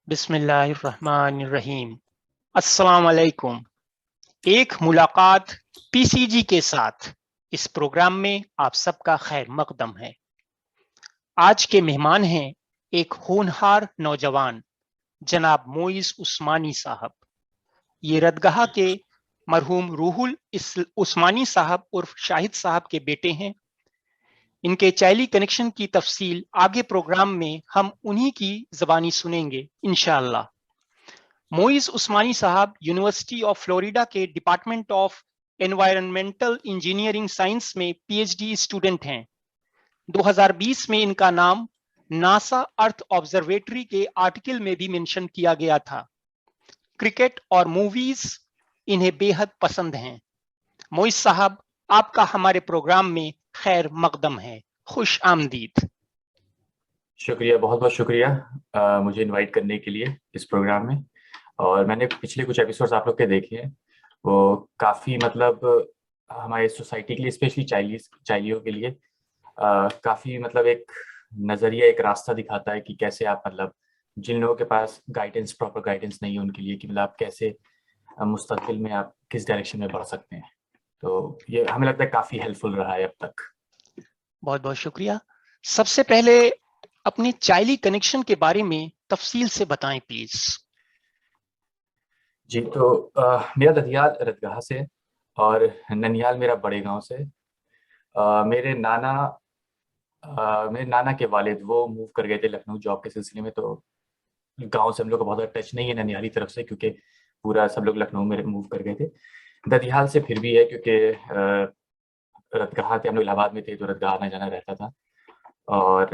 बिस्मिल्लाहिर्रहमानिर्रहीम। अस्सलाम वालेकुम। एक मुलाकात पीसीजी के साथ इस प्रोग्राम में आप सबका खैर मकदम है। आज के मेहमान हैं एक होनहार नौजवान जनाब मोइस उस्मानी साहब। ये रदगहा के मरहूम रूहुल उस्मानी साहब उर्फ शाहिद साहब के बेटे हैं। इनके चाइल्डी कनेक्शन की तफसील आगे प्रोग्राम में हम उन्हीं की ज़बानी सुनेंगे इंशाअल्लाह। मोइस उस्मानी साहब यूनिवर्सिटी ऑफ फ्लोरिडा के department of environmental engineering science में पीएचडी स्टूडेंट हैं। 2020 में इनका नाम नासा अर्थ ऑब्जर्वेटरी के आर्टिकल में भी मेंशन किया गया था। क्रिकेट और मूवीज इन्हें बेहद पसंद हैं। मोइस साहब, आपका हमारे प्रोग्राम में खैर मकदम है। खुश आमदीद। शुक्रिया, बहुत बहुत शुक्रिया मुझे इनवाइट करने के लिए इस प्रोग्राम में। और मैंने पिछले कुछ एपिसोड्स आप लोग के देखे हैं, वो काफ़ी मतलब हमारे सोसाइटी के लिए, स्पेशली चाइल्डियों के लिए काफ़ी मतलब एक नज़रिया, एक रास्ता दिखाता है कि कैसे आप मतलब जिन लोगों के पास गाइडेंस, प्रॉपर गाइडेंस नहीं है उनके लिए, कि मतलब आप कैसे मुस्तकबिल में आप किस डायरेक्शन में बढ़ सकते हैं। तो ये हमें लगता है काफ़ी हेल्पफुल रहा है अब तक। बहुत बहुत शुक्रिया। सबसे पहले अपने चाइल्डी कनेक्शन के बारे में तफसील से बताएं प्लीज। जी, तो मेरा ददियाल रतगहा से और ननिहाल मेरा बड़े गांव से। मेरे नाना के वालिद वो मूव कर गए थे लखनऊ जॉब के सिलसिले में, तो गांव से हम लोग का बहुत ज़्यादा टच नहीं है ननिहाली तरफ से, क्योंकि पूरा सब लोग लखनऊ में मूव कर गए थे। ददियाल से फिर भी है, क्योंकि रतगहा थे, हम लोग इलाहाबाद में थे तो रतगहा आना जाना रहता था। और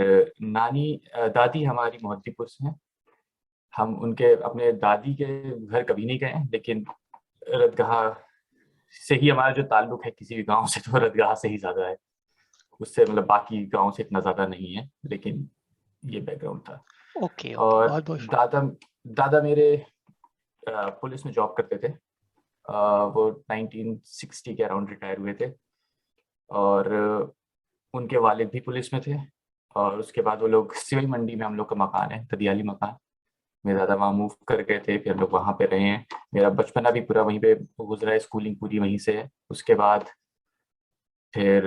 दादी हमारी मोहद्दीपुर से हैं। हम उनके अपने दादी के घर कभी नहीं गए हैं, लेकिन रतगहा से ही हमारा जो ताल्लुक है किसी भी गांव से, तो रतगहा से ही ज़्यादा है। उससे मतलब बाकी गांव से इतना ज़्यादा नहीं है, लेकिन ये बैकग्राउंड था। ओके ओके, और बहुत बहुत दादा दादा मेरे पुलिस में जॉब करते थे। वो 1960 के अराउंड रिटायर हुए थे। और उनके वालिद भी पुलिस में थे। और उसके बाद वो लोग सिविल मंडी में, हम लोग का मकान है तदियाली मकान, मेरे दादा वहाँ मूव कर गए थे, फिर हम लोग वहाँ पे रहे हैं। मेरा बचपना भी पूरा वहीं पे गुजरा है, स्कूलिंग पूरी वहीं से है। उसके बाद फिर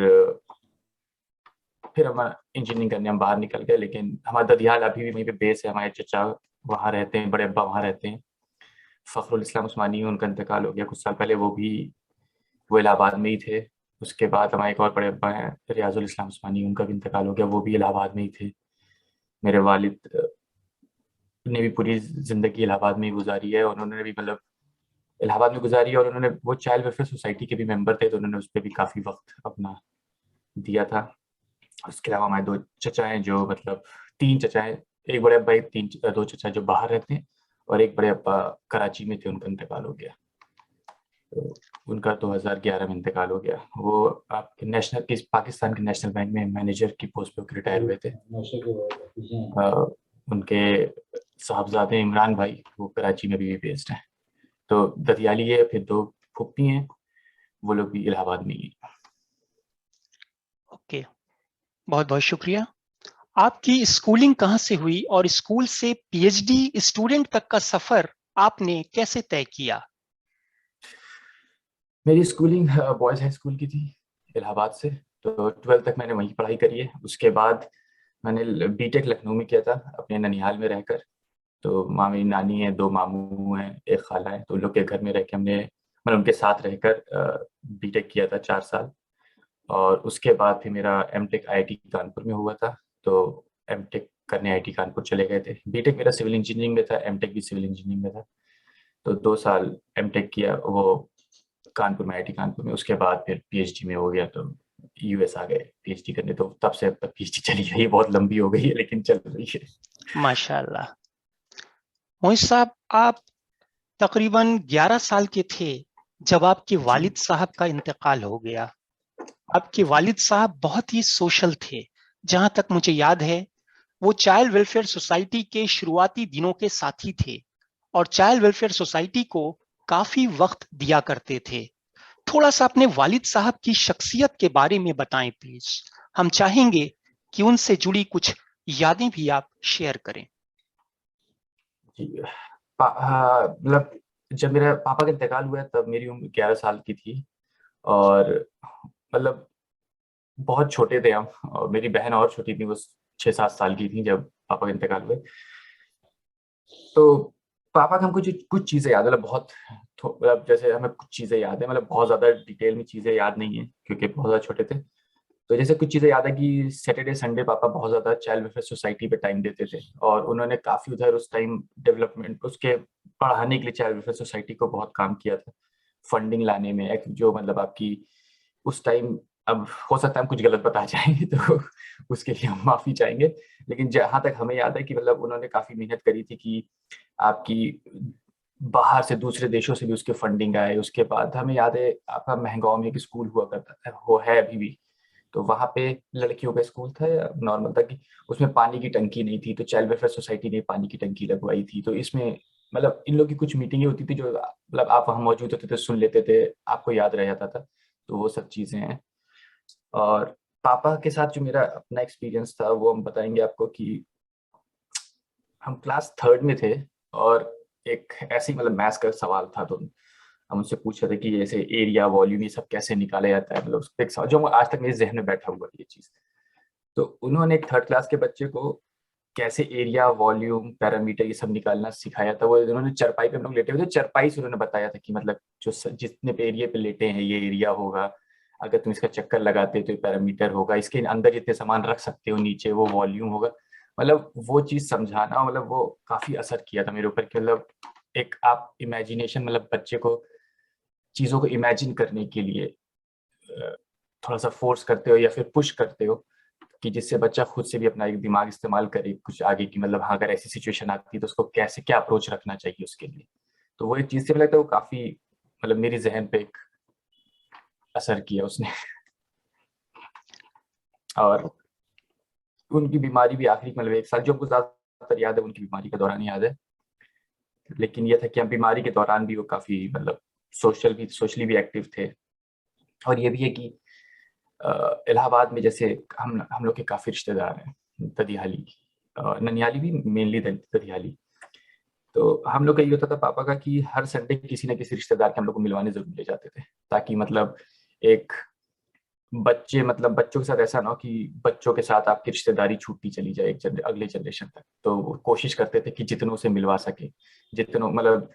हम इंजीनियरिंग करने हम बाहर निकल गए, लेकिन हमारा ददियाल अभी भी वहीं पे बेस है। हमारे चचा वहाँ रहते हैं, बड़े अब्बा वहाँ रहते हैं। फ़खरुल इस्लाम उस्मानी, उनका इंतकाल हो गया कुछ साल पहले, वो इलाहाबाद में ही थे। उसके बाद हमारे एक और बड़े अब्बा हैं रियाजुल इस्लाम उस्मानी, उनका भी इंतकाल हो गया, वो भी इलाहाबाद में ही थे। मेरे वालिद ने भी पूरी ज़िंदगी इलाहाबाद में ही गुजारी है, उन्होंने भी मतलब इलाहाबाद में गुजारी है। और उन्होंने, वो चाइल्ड वेलफेयर सोसाइटी के भी मेंबर थे, तो उन्होंने उस पर भी काफ़ी वक्त अपना दिया था। उसके अलावा हमारे दो चचा हैं जो मतलब, तीन चचा हैं, एक बड़े अब्बा, दो चचा जो बाहर रहते हैं, और एक बड़े अब्बा कराची में थे, उनका इंतकाल हो गया। तो उनका 2011 में इंतकाल हो गया। वो आपके पाकिस्तान के नेशनल बैंक में मैनेजर की पोस्ट पे रिटायर हुए थे। उनके साहबजादे इमरान भाई वो कराची में भी बेस्ड हैं। तो दतियाली है, फिर दो फुप्पी हैं, वो लोग भी इलाहाबाद में ही हैं। ओके, बहुत बहुत शुक्रिया। आपकी स्कूलिंग कहाँ से हुई और स्कूल से पीएचडी स्टूडेंट तक का सफर आपने कैसे तय किया? मेरी स्कूलिंग बॉयज़ हाई स्कूल की थी इलाहाबाद से, तो 12th तक मैंने वहीं पढ़ाई करी है। उसके बाद मैंने बीटेक लखनऊ में किया था, अपने ननिहाल में रहकर। तो मेरी नानी है, दो मामू हैं, एक खाला है, तो उन लोग के घर में रह के हमने मतलब उनके साथ रहकर बीटेक किया था 4 साल। और उसके बाद फिर मेरा एमटेक आईआईटी कानपुर में हुआ था। तो एमटेक करने आईआईटी कानपुर चले गए थे। बीटेक मेरा सिविल इंजीनियरिंग में था, एमटेक भी सिविल इंजीनियरिंग में था। तो 2 साल एमटेक किया वो कानपुर में, आईआईटी कानपुर में। उसके बाद फिर पीएचडी में हो गया, तो यूएस आ गए पीएचडी करने। तो तब से अब तक पीएचडी चली गई, बहुत लंबी हो गई है लेकिन चल रही है। माशाल्लाह। मोहित साहब, आप तकरीबन 11 साल के थे जब आपके जी वालिद साहब का इंतकाल हो गया। आपके जी वालिद साहब बहुत ही सोशल थे। जहां तक मुझे याद है, वो चाइल्ड वेलफेयर सोसाइटी के शुरुआती दिनों के साथी थे और चाइल्ड वेलफेयर सोसाइटी को काफी वक्त दिया करते थे। थोड़ा सा अपने वालिद साहब की शख्सियत के बारे में बताएं प्लीज। हम चाहेंगे कि उनसे जुड़ी कुछ यादें भी आप शेयर करें। जी। मतलब जब मेरे पापा का इंतकाल हुआ तब मेरी उम्र 11 साल की थी और मतलब बहुत छोटे थे हम, और मेरी बहन और छोटी थी, वो 6-7 साल की थी जब पापा का इंतकाल हुए। तो पापा का हमको जो कुछ चीज़ें याद है, मतलब बहुत मतलब जैसे हमें कुछ चीज़ें याद है, मतलब बहुत ज़्यादा डिटेल में चीज़ें याद नहीं है क्योंकि बहुत ज़्यादा छोटे थे। तो जैसे कुछ चीज़ें याद है कि सैटरडे संडे पापा बहुत ज़्यादा चाइल्ड वेलफेयर सोसाइटी पे टाइम देते थे, और उन्होंने काफ़ी उधर उस टाइम डेवलपमेंट उसके पढ़ाने के लिए चाइल्ड वेलफेयर सोसाइटी को बहुत काम किया था, फंडिंग लाने में। एक जो मतलब आपकी उस टाइम, अब हो सकता है हम कुछ गलत बता जाएँ तो उसके लिए हम माफ़ी चाहेंगे। लेकिन जहाँ तक हमें याद है कि मतलब उन्होंने काफ़ी मेहनत करी थी कि आपकी बाहर से दूसरे देशों से भी उसकी फंडिंग आए। उसके बाद हमें याद है आपका महगाँव में एक स्कूल हुआ करता था, वो है अभी भी। तो वहाँ पे लड़कियों का स्कूल था या नॉर्मल था कि उसमें पानी की टंकी नहीं थी, तो चाइल्ड वेलफेयर सोसाइटी ने पानी की टंकी लगवाई थी। तो इसमें मतलब इन लोग की कुछ मीटिंगें होती थी जो मतलब आप वहाँ मौजूद होते थे, सुन लेते थे, आपको याद रह जाता था। तो वो सब चीज़ें हैं। और पापा के साथ जो मेरा अपना एक्सपीरियंस था वो हम बताएँगे आपको कि हम क्लास 3rd में थे, और एक ऐसे ही मतलब मैथ्स का सवाल था, तो हम उनसे पूछ रहे थे कि जैसे एरिया, वॉल्यूम ये सब कैसे निकाला जाता है, मतलब उसपे एक सवाल जो आज तक मेरे ज़हन में बैठा हुआ है ये चीज़। तो उन्होंने एक 3rd क्लास के बच्चे को कैसे एरिया, वॉल्यूम, पैरामीटर ये सब निकालना सिखाया था। वो उन्होंने चारपाई पे हम लोग लेटे हुए थे, चारपाई से उन्होंने बताया था कि मतलब जो जितने पे एरिया पे लेटे हैं ये एरिया होगा, अगर तुम इसका चक्कर लगाते हो तो ये पैरामीटर होगा, इसके अंदर जितने सामान रख सकते हो नीचे वो वॉल्यूम होगा। मतलब वो चीज़ समझाना, मतलब वो काफ़ी असर किया था मेरे ऊपर कि मतलब एक आप इमेजिनेशन, मतलब बच्चे को चीज़ों को इमेजिन करने के लिए थोड़ा-सा फ़ोर्स करते हो या फिर पुश करते हो कि जिससे बच्चा खुद से भी अपना एक दिमाग इस्तेमाल करे कुछ आगे की, मतलब हाँ, अगर ऐसी सिचुएशन आती है तो उसको कैसे क्या अप्रोच रखना चाहिए उसके लिए। तो वो एक चीज़ से मुझे लगता है वो काफ़ी मतलब मेरे ज़हन पे एक असर किया उसने। और उनकी बीमारी भी आखिरी मतलब 1 साल जो हमको ज़्यादातर याद है उनकी बीमारी के दौरान याद है। लेकिन ये था कि हम बीमारी के दौरान भी वो काफ़ी मतलब सोशली भी एक्टिव थे। और ये भी है कि इलाहाबाद में जैसे हम लोग के काफ़ी रिश्तेदार हैं, ददियाली, ननियाली भी मेनली ददियाली। तो हम लोग का ये होता था पापा का कि हर संडे किसी न किसी रिश्तेदार के हम लोग को मिलवाने ज़रूर ले जाते थे, ताकि मतलब एक बच्चे मतलब बच्चों के साथ ऐसा ना हो कि बच्चों के साथ आपकी रिश्तेदारी छूटती चली जाए अगले जनरेशन तक। तो वो कोशिश करते थे कि जितनों से मिलवा सके, जितनों मतलब,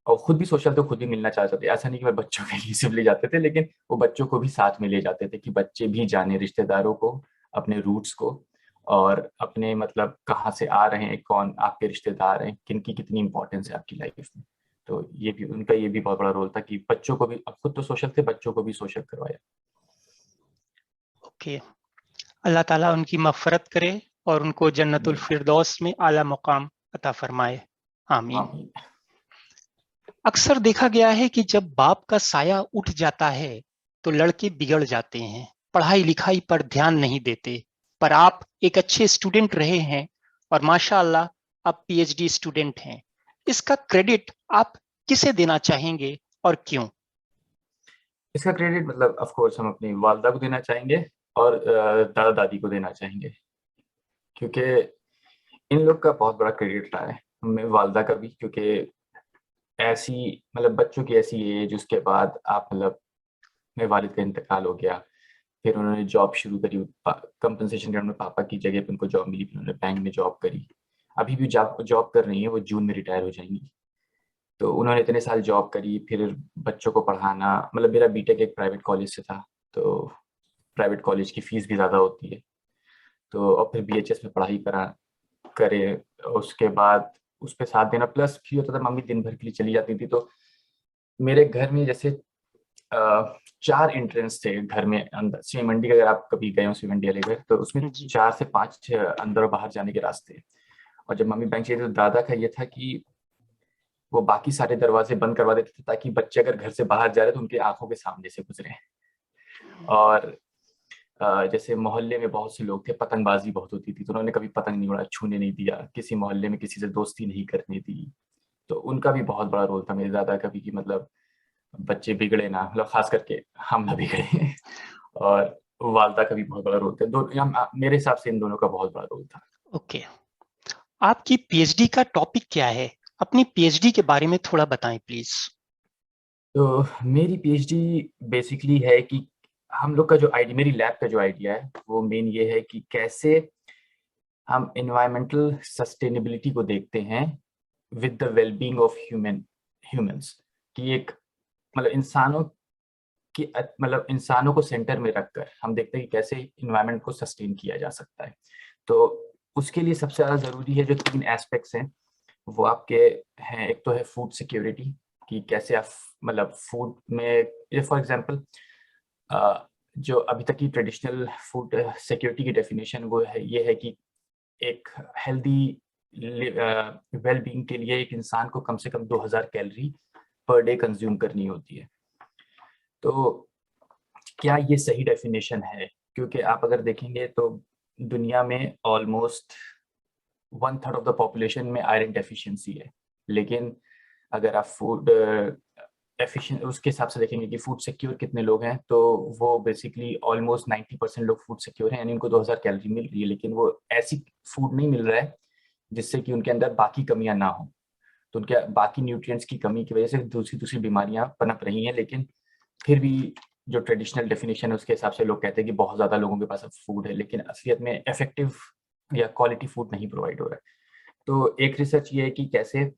और खुद भी सोशल तो खुद भी मिलना चाहते थे। ऐसा नहीं कि मैं बच्चों के लिए सिर्फ ले जाते थे, लेकिन वो बच्चों को भी साथ में ले जाते थे कि बच्चे भी जाने रिश्तेदारों को, अपने रूट्स को, और अपने मतलब कहाँ से आ रहे हैं, कौन आपके रिश्तेदार हैं, किनकी कितनी इंपॉर्टेंस है आपकी लाइफ में। तो ये भी उनका ये भी बहुत बड़ा रोल था कि बच्चों को भी, अब खुद तो सोशल थे, बच्चों को भी सोशल करवाया। ओके, अल्लाह ताला उनकी मग़फ़िरत करे और उनको जन्नतुल फ़िरदौस में आला मुक़ाम अता फ़रमाए। आमीन। आमीन। अक्सर देखा गया है कि जब बाप का साया उठ जाता है, तो लड़के बिगड़ जाते हैं, पढ़ाई-लिखाई पर ध्यान नहीं देते। पर आप एक अच्छे स्टूडेंट रहे हैं और माशाअल्लाह आप पीएचडी स्टूडेंट हैं। इसका क्रेडिट आप किसे देना चाहेंगे और क्यों? इसका क्रेडिट मतलब ऑफ कोर्स हम अपनी वालिदा को देना चाहेंगे और दादा-दादी को देना चाहेंगे, क्योंकि इन लोग का बहुत बड़ा क्रेडिट रहा है। मेरी वालिदा का भी, क्योंकि ऐसी मतलब बच्चों की ऐसी एज, उसके बाद आप मतलब मेरे वालिद का इंतकाल हो गया, फिर उन्होंने जॉब शुरू करी, कंपनसेशन ग्राउंड में पापा की जगह पे उनको जॉब मिली, फिर उन्होंने बैंक में जॉब करी। अभी भी जॉब जॉब कर रही हैं, वो जून में रिटायर हो जाएँगी। तो उन्होंने इतने साल जॉब करी, फिर बच्चों को पढ़ाना, मतलब मेरा बीटेक एक प्राइवेट कॉलेज से था, तो प्राइवेट कॉलेज की फ़ीस भी ज़्यादा होती है। तो और फिर बीएचएस में पढ़ाई करे, उसके बाद उस पे साथ देना, प्लस फिर होता था मम्मी दिन भर के लिए चली जाती थी, तो मेरे घर में जैसे 4 एंट्रेंस थे घर में अंदर। शिव मंडी का अगर आप कभी गए हो शिव मंडी वाले घर, तो उसमें जी। 4 से 5 अंदर और बाहर जाने के रास्ते। और जब मम्मी बैंक चली थी तो दादा का ये था कि वो बाकी सारे दरवाजे बंद करवा देते थे, ताकि बच्चे अगर घर से बाहर जा रहे हैं तो उनकी आँखों के सामने से गुज़रे। और जैसे मोहल्ले में बहुत से लोग थे, पतंगबाज़ी बहुत होती थी, तो उन्होंने कभी पतंग नहीं उड़ाया, छूने नहीं दिया, किसी मोहल्ले में किसी से दोस्ती नहीं करने दी। तो उनका भी बहुत बड़ा रोल था, मेरे दादा का भी, कि मतलब बच्चे बिगड़े ना, मतलब ख़ास करके हम ना बिगड़े। और वालिदा का भी बहुत बड़ा रोल था। मेरे हिसाब से इन दोनों का बहुत बड़ा रोल था। ओके। आपकी पीएचडी का टॉपिक क्या है? अपनी पीएचडी के बारे में थोड़ा बताएं प्लीज। तो मेरी पीएचडी बेसिकली है कि हम लोग का जो आइडिया, मेरी लैब का जो आइडिया है वो मेन ये है कि कैसे हम एनवायरमेंटल सस्टेनेबिलिटी को देखते हैं with the wellbeing of humans, कि एक मतलब इंसानों को सेंटर में रखकर हम देखते हैं कि कैसे इन्वायरमेंट को सस्टेन किया जा सकता है। तो उसके लिए सबसे ज़्यादा ज़रूरी है जो 3 एस्पेक्ट्स हैं वो आपके हैं। एक तो है फूड सिक्योरिटी, कि कैसे आप मतलब फूड में फॉर एग्जांपल जो अभी तक की ट्रेडिशनल फूड सिक्योरिटी की डेफिनेशन वो है ये है कि एक हेल्दी वेल बीइंग के लिए एक इंसान को कम से कम 2000 कैलोरी पर डे कंज्यूम करनी होती है। तो क्या ये सही डेफिनेशन है? क्योंकि आप अगर देखेंगे तो दुनिया में ऑलमोस्ट 1/3 ऑफ द पॉपुलेशन में आयरन डेफिशिएंसी है, लेकिन अगर आप फूड एफिशिएंट उसके हिसाब से देखेंगे कि फूड सिक्योर कितने लोग हैं, तो वो बेसिकली ऑलमोस्ट 90% लोग फूड सिक्योर हैं, यानी उनको 2000 कैलोरी मिल रही है, लेकिन वो ऐसी फूड नहीं मिल रहा है जिससे कि उनके अंदर बाकी कमियां ना हो। तो उनके बाकी न्यूट्रिएंट्स की कमी की वजह से दूसरी बीमारियां पनप रही हैं, लेकिन फिर भी जो ट्रेडिशनल डेफिनेशन है उसके हिसाब से लोग कहते हैं कि बहुत ज़्यादा लोगों के पास अब फूड है, लेकिन असलियत में इफेक्टिव या क्वालिटी फूड नहीं प्रोवाइड हो रहा है। तो एक रिसर्च ये है कि कैसे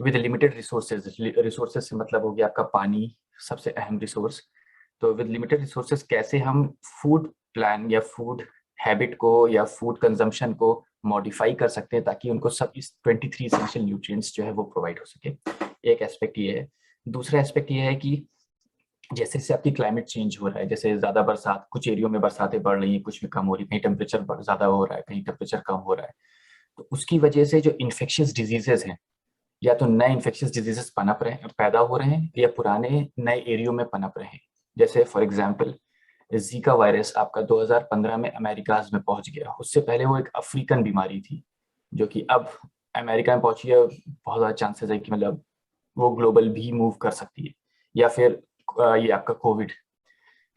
विद लिमिटेड रिसोर्सेज से मतलब हो गया आपका पानी, सबसे अहम रिसोर्स। तो विद लिमिटेड रिसोर्सेज कैसे हम फूड प्लान या फूड हैबिट को या फूड कंजम्पशन को मॉडिफाई कर सकते हैं ताकि उनको सब इस 23 एसेंशियल न्यूट्रिएंट्स जो है वो प्रोवाइड हो सके। एक एस्पेक्ट ये है। दूसरा एस्पेक्ट ये है कि जैसे जैसे आपकी क्लाइमेट चेंज हो रहा है, जैसे ज्यादा बरसात, कुछ एरियो में बरसातें बढ़ रही हैं, कुछ में कम हो रही है, कहीं टेम्परेचर ज्यादा हो रहा है, कहीं टेम्परेचर कम हो रहा है, तो उसकी वजह से जो इन्फेक्शियस डिजीजेस हैं, या तो नए इन्फेक्शियस डिजीजेस पनप रहे हैं, पैदा हो रहे हैं, या पुराने नए एरियो में पनप रहे हैं। जैसे फॉर एग्जाम्पल जीका वायरस आपका 2015 में अमेरिकाज में पहुंच गया। उससे पहले वो एक अफ्रीकन बीमारी थी जो कि अब अमेरिका में पहुंची है। बहुत ज़्यादा चांसेस है कि मतलब वो ग्लोबल भी मूव कर सकती है। या फिर ये आपका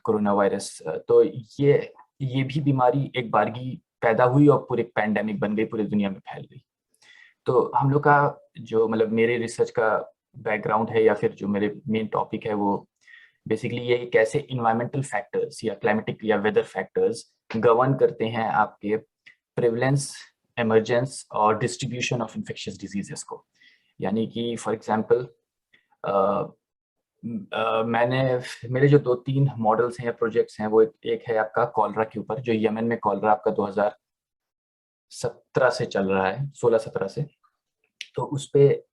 कोरोना वायरस, तो ये भी बीमारी एक बारगी पैदा हुई और पूरे पैंडेमिक बन गई, पूरी दुनिया में फैल गई। तो हम लोग का जो मतलब मेरे रिसर्च का बैकग्राउंड है या फिर जो मेरे मेन टॉपिक है वो बेसिकली ये कैसे इन्वायरमेंटल फैक्टर्स या क्लाइमेटिक या वेदर फैक्टर्स गवर्न करते हैं आपके प्रेवलेंस, इमरजेंस और डिस्ट्रीब्यूशन ऑफ इन्फेक्शियस डिजीजेस को। यानी कि फॉर एग्जांपल मैंने मेरे जो 2-3 मॉडल्स हैं या प्रोजेक्ट्स हैं वो एक है आपका कॉलरा के ऊपर, जो यमन में कॉलरा आपका 2017 से चल रहा है, 16-17 से। तो उस पे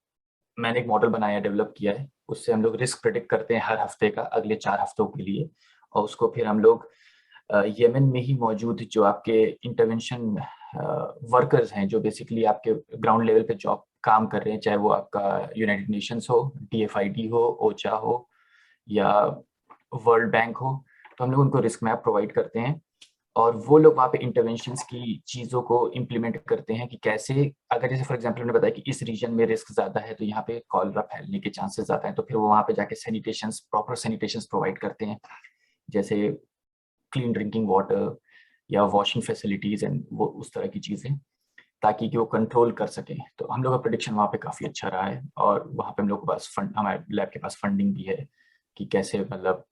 मैंने एक मॉडल बनाया, डेवलप किया है। उससे हम लोग रिस्क प्रेडिक्ट करते हैं हर हफ्ते का, अगले 4 हफ्तों के लिए, और उसको फिर हम लोग यमन में ही मौजूद जो आपके इंटरवेंशन वर्कर्स हैं, जो बेसिकली आपके ग्राउंड लेवल पे जॉब काम कर रहे हैं, चाहे वो आपका यूनाइटेड नेशंस हो, डीएफआईडी हो, ओचा हो या वर्ल्ड बैंक हो, तो हम लोग उनको रिस्क मैप प्रोवाइड करते हैं और वो लोग वहाँ पे इंटरवेंशंस की चीज़ों को इम्प्लीमेंट करते हैं कि कैसे, अगर जैसे फॉर एग्जांपल उन्होंने बताया कि इस रीजन में रिस्क ज़्यादा है तो यहाँ पे कॉलरा फैलने के चांसेस ज़्यादा हैं, तो फिर वो वहाँ पे जाके सैनिटेशंस, प्रॉपर सैनिटेशंस प्रोवाइड करते हैं, जैसे क्लीन ड्रिंकिंग वाटर या वॉशिंग फैसिलिटीज़ एंड वो उस तरह की चीज़ें, ताकि कि वो कंट्रोल कर सकें। तो हम लोग का प्रेडिक्शन वहाँ पे काफ़ी अच्छा रहा है और वहाँ पे हम लोग के पास हमारे लैब के पास फंडिंग भी है कि कैसे मतलब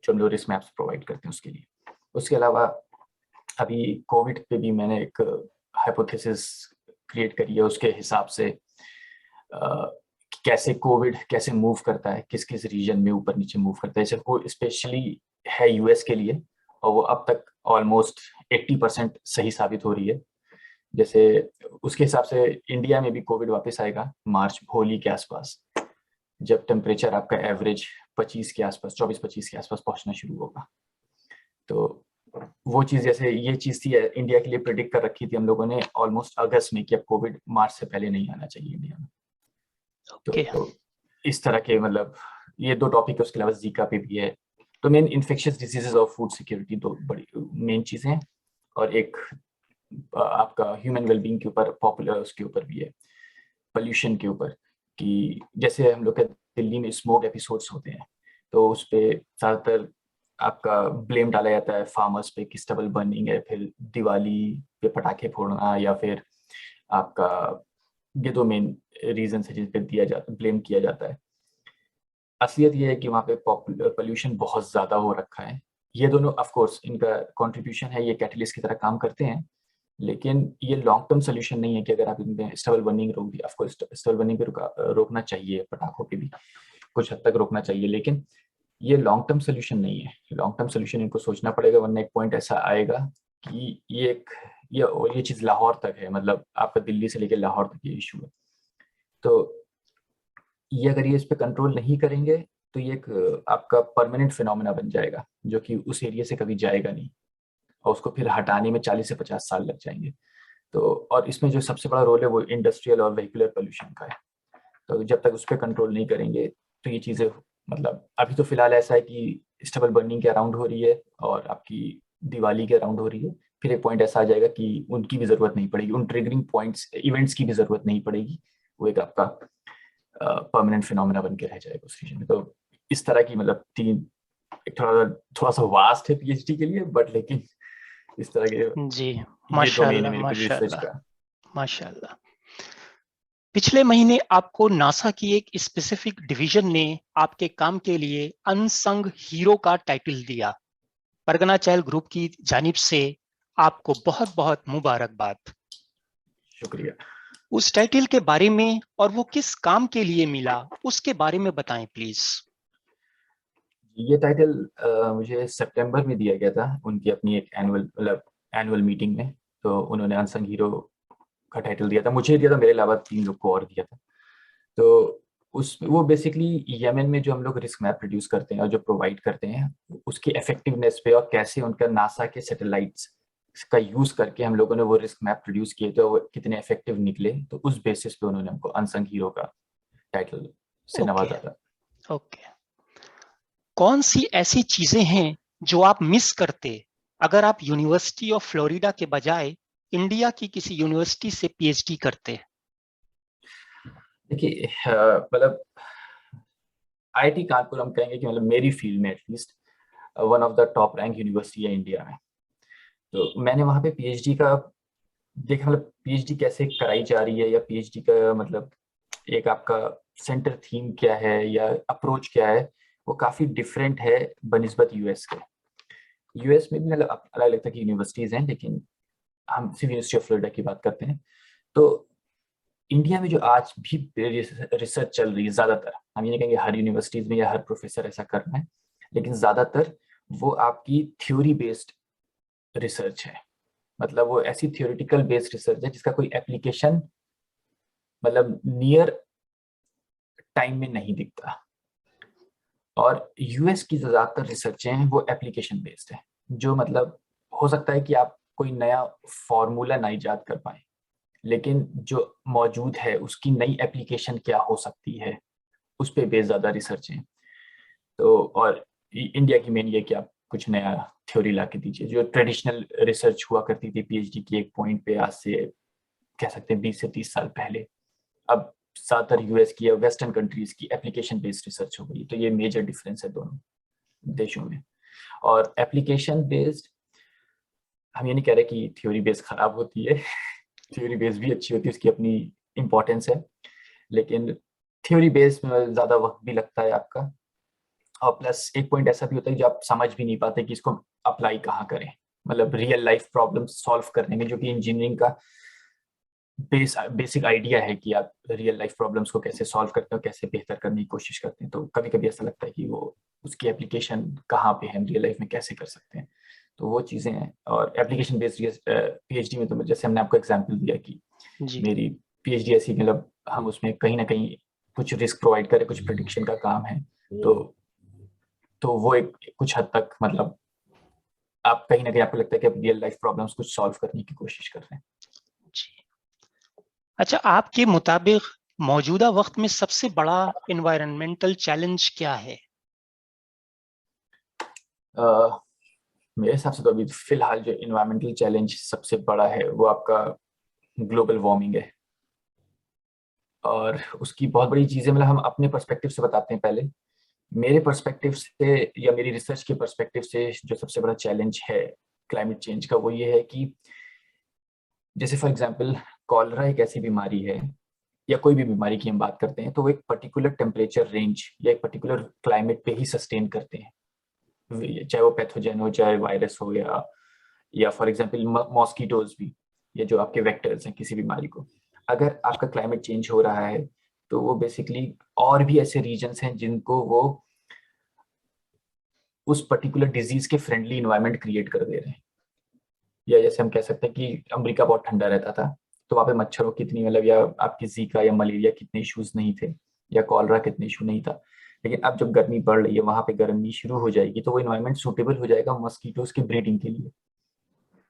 जो हम लोग रिस्क मैप्स प्रोवाइड करते हैं उसके लिए। उसके अलावा अभी कोविड पे भी मैंने एक हाइपोथेसिस क्रिएट करी है, उसके हिसाब से कैसे कोविड कैसे मूव करता है, किस किस रीजन में ऊपर नीचे मूव करता है। जैसे वो स्पेशली है यूएस के लिए और वो अब तक ऑलमोस्ट 80% सही साबित हो रही है। जैसे उसके हिसाब से इंडिया में भी कोविड वापस आएगा मार्च होली के आसपास, जब टेम्परेचर आपका एवरेज 25 के आसपास, 24-25 के आसपास पहुंचना शुरू होगा। तो वो चीज़, जैसे ये चीज़ थी इंडिया के लिए प्रेडिक्ट कर रखी थी हम लोगों ने ऑलमोस्ट अगस्त में कि अब कोविड मार्च से पहले नहीं आना चाहिए इंडिया में। ओके। तो इस तरह के मतलब ये 2 टॉपिक है। उसके अलावा जीका पे भी है। तो मेन इन्फेक्शियस डिजीजेज और फूड सिक्योरिटी 2 बड़ी मेन चीज़ें हैं, और एक आपका ह्यूमन वेलबींग के ऊपर, पॉपुलर उसके ऊपर भी है, पोल्यूशन के ऊपर, कि जैसे हम लोग के दिल्ली में स्मोक एपिसोड्स होते हैं तो उस पर ज़्यादातर आपका ब्लेम डाला जाता है फार्मर्स पे कि स्टबल बर्निंग है, फिर दिवाली पे पटाखे फोड़ना, या फिर आपका ये दो मेन रीजन है जिन पे ब्लेम किया जाता है। असलियत ये है कि वहाँ पे पोल्यूशन बहुत ज़्यादा हो रखा है। ये दोनों ऑफ कोर्स इनका कंट्रीब्यूशन है, ये कैटलिस्ट की तरह काम करते हैं, लेकिन ये लॉन्ग टर्म सोल्यूशन नहीं है कि अगर आप इनमें स्टबल बर्निंग रोक दी। ऑफ कोर्स स्टबल बर्निंग पे रोकना चाहिए, पटाखों पे भी कुछ हद तक रोकना चाहिए, लेकिन ये लॉन्ग टर्म सोल्यूशन नहीं है। लॉन्ग टर्म सोल्यूशन इनको सोचना पड़ेगा, वरना एक पॉइंट ऐसा आएगा कि ये चीज़ लाहौर तक है, मतलब आपका दिल्ली से लेकर लाहौर तक ये इशू है। तो ये अगर ये इस पे कंट्रोल नहीं करेंगे तो ये एक आपका परमानेंट फिनोमेना बन जाएगा, जो कि उस एरिया से कभी जाएगा नहीं, और उसको फिर हटाने में 40 से 50 साल लग जाएंगे। तो और इसमें जो सबसे बड़ा रोल है वो इंडस्ट्रियल और व्हीकुलर पोल्यूशन का है। तो जब तक उस पर कंट्रोल नहीं करेंगे तो ये चीज़ें, मतलब अभी तो फिलहाल ऐसा है कि स्टबल बर्निंग के अराउंड हो रही है और आपकी दिवाली के अराउंड हो रही है, फिर एक पॉइंट ऐसा आ जाएगा कि उनकी भी जरूरत नहीं पड़ेगी, उन ट्रिगरिंग पॉइंट्स इवेंट्स की भी जरूरत नहीं पड़ेगी। वो एक आपका परमानेंट फिनोमेना बन के रह जाएगा उस रीजन में। तो इस तरह की मतलब थोड़ा सा वास्ट है पीएचडी के लिए, बट लेकिन इस तरह के जी, ये डोमेन है माशाल्लाह, मेरे रिसर्च माशाल्लाह, का। माशाल्लाह। पिछले महीने आपको नासा की एक स्पेसिफिक डिवीजन ने आपके काम के लिए अनसंग हीरो का टाइटल दिया। परगना चैल ग्रुप की जानिब से आपको बहुत बहुत मुबारकबाद। शुक्रिया। उस टाइटल के बारे में और वो किस काम के लिए मिला, उसके बारे में बताएं प्लीज। ये टाइटल मुझे सितंबर में दिया गया था, उनकी अपनी एक एनुअल मीटिंग में। तो उन्होंने अनसंग हीरो का टाइटल दिया था, मुझे दिया था, मेरे अलावा 3 लोग को और दिया था। तो वो बेसिकली यमन में जो हम लोग रिस्क मैप प्रोड्यूस करते हैं और जो प्रोवाइड करते हैं, उसकी इफेक्टिवनेस पे और कैसे उनका नासा के सैटेलाइट्स का यूज करके हम लोगों ने वो रिस्क मैप प्रोड्यूस किए, तो वो कितने इफेक्टिव निकले, तो उस बेसिस पे उन्होंने हमको अनसंग हीरो का टाइटल से ओके, नवाजा था। ओके। कौन सी ऐसी चीजें हैं जो आप मिस करते अगर आप यूनिवर्सिटी ऑफ फ्लोरिडा के बजाय इंडिया की किसी यूनिवर्सिटी से पीएचडी करते? देखिए मतलब आईआईटी कानपुर हम कहेंगे कि मतलब मेरी फील्ड में at least one of the top rank university है इंडिया में। तो मैंने वहाँ पे पीएचडी का देखा, मतलब पीएचडी कैसे कराई जा रही है, या पीएचडी का मतलब एक आपका सेंटर थीम क्या है या अप्रोच क्या है, वो काफी डिफरेंट है बनिस्बत यूएस के। यूएस में भी मतलब अलग अलग तरह की यूनिवर्सिटीज हैं, लेकिन हम सिर्फ यूनिवर्सिटी ऑफ फ्लोरिडा की बात करते हैं। तो इंडिया में जो आज भी रिसर्च चल रही है, ज्यादातर, हम ये नहीं कहेंगे हर यूनिवर्सिटीज में या हर प्रोफेसर ऐसा कर रहा है, लेकिन ज्यादातर वो आपकी थ्योरी बेस्ड रिसर्च है। मतलब वो ऐसी थ्योरेटिकल बेस्ड रिसर्च है जिसका कोई एप्लीकेशन मतलब नियर टाइम में नहीं दिखता। और यूएस की जो ज्यादातर रिसर्च हैं वो एप्लीकेशन बेस्ड है, जो मतलब हो सकता है कि आप कोई नया फॉर्मूला ना इजाद कर पाए, लेकिन जो मौजूद है उसकी नई एप्लीकेशन क्या हो सकती है, उस पे बेस ज्यादा रिसर्च है। तो और इंडिया की मेन ये कि आप कुछ नया थ्योरी ला के दीजिए। जो ट्रेडिशनल रिसर्च हुआ करती थी पीएचडी की एक पॉइंट पे, आज से कह सकते हैं 20 से 30 साल पहले, अब ज्यादातर यूएस की या वेस्टर्न कंट्रीज की एप्लीकेशन बेस्ड रिसर्च हो गई। तो ये मेजर डिफरेंस है दोनों देशों में। और एप्लीकेशन बेस्ड, हम ये नहीं कह रहे कि थ्योरी बेस्ड खराब होती है थ्योरी बेस्ड भी अच्छी होती है, उसकी अपनी इंपॉर्टेंस है, लेकिन थ्योरी बेस्ड में ज्यादा वक्त भी लगता है आपका। और प्लस एक पॉइंट ऐसा भी होता है जो आप समझ भी नहीं पाते कि इसको अप्लाई कहाँ करें, मतलब रियल लाइफ प्रॉब्लम सॉल्व करने में, जो कि इंजीनियरिंग का बेसिक आइडिया है कि आप रियल लाइफ प्रॉब्लम्स को कैसे सॉल्व करते हो, कैसे बेहतर करने की कोशिश करते हैं। तो कभी कभी ऐसा लगता है कि वो उसकी एप्लीकेशन कहाँ पे है, रियल लाइफ में कैसे कर सकते हैं। तो वो चीज़ें हैं। और एप्लीकेशन बेस्ड पीएचडी में तो जैसे हमने आपको एग्जांपल दिया कि जी, मेरी पीएचडी ऐसी, मतलब हम उसमें कहीं ना कहीं कुछ रिस्क प्रोवाइड करें, कुछ प्रिडिक्शन का काम है। तो वो एक कुछ हद तक मतलब आप कहीं ना कहीं आपको लगता है कि आप रियल लाइफ प्रॉब्लम्स कुछ सॉल्व करने की कोशिश कर रहे हैं। जी। अच्छा, आपके मुताबिक मौजूदा वक्त में सबसे बड़ा एनवायरनमेंटल चैलेंज क्या है? मेरे हिसाब से तो अभी फिलहाल जो इन्वायरमेंटल चैलेंज सबसे बड़ा है वो आपका ग्लोबल वार्मिंग है। और उसकी बहुत बड़ी चीजें मतलब हम अपने पर्सपेक्टिव से बताते हैं पहले। मेरे पर्सपेक्टिव से या मेरी रिसर्च के पर्सपेक्टिव से जो सबसे बड़ा चैलेंज है क्लाइमेट चेंज का, वो ये है कि जैसे फॉर एग्जांपल कॉलरा एक ऐसी बीमारी है, या कोई भी बीमारी की हम बात करते हैं, तो वो एक पर्टिकुलर टेम्परेचर रेंज या एक पर्टिकुलर क्लाइमेट पे ही सस्टेन करते हैं, चाहे वो पैथोजन हो, चाहे वायरस हो, या फॉर एग्जांपल मॉस्किटोज भी, या जो आपके वेक्टर्स हैं किसी बीमारी को। अगर आपका क्लाइमेट चेंज हो रहा है तो वो बेसिकली और भी ऐसे रीजन्स हैं जिनको वो उस पर्टिकुलर डिजीज के फ्रेंडली इन्वायरमेंट क्रिएट कर दे रहे हैं। या जैसे हम कह सकते हैं कि अमेरिका बहुत ठंडा रहता था, तो वहाँ पे मच्छरों कितनी, मतलब, या आपकी जीका या मलेरिया कितने इश्यूज नहीं थे, या कॉलरा कितने इशू नहीं था। लेकिन अब जब गर्मी बढ़ रही है, वहाँ पे गर्मी शुरू हो जाएगी, तो वो इन्वायरमेंट सूटेबल हो जाएगा मॉस्किटोज की ब्रीडिंग के लिए।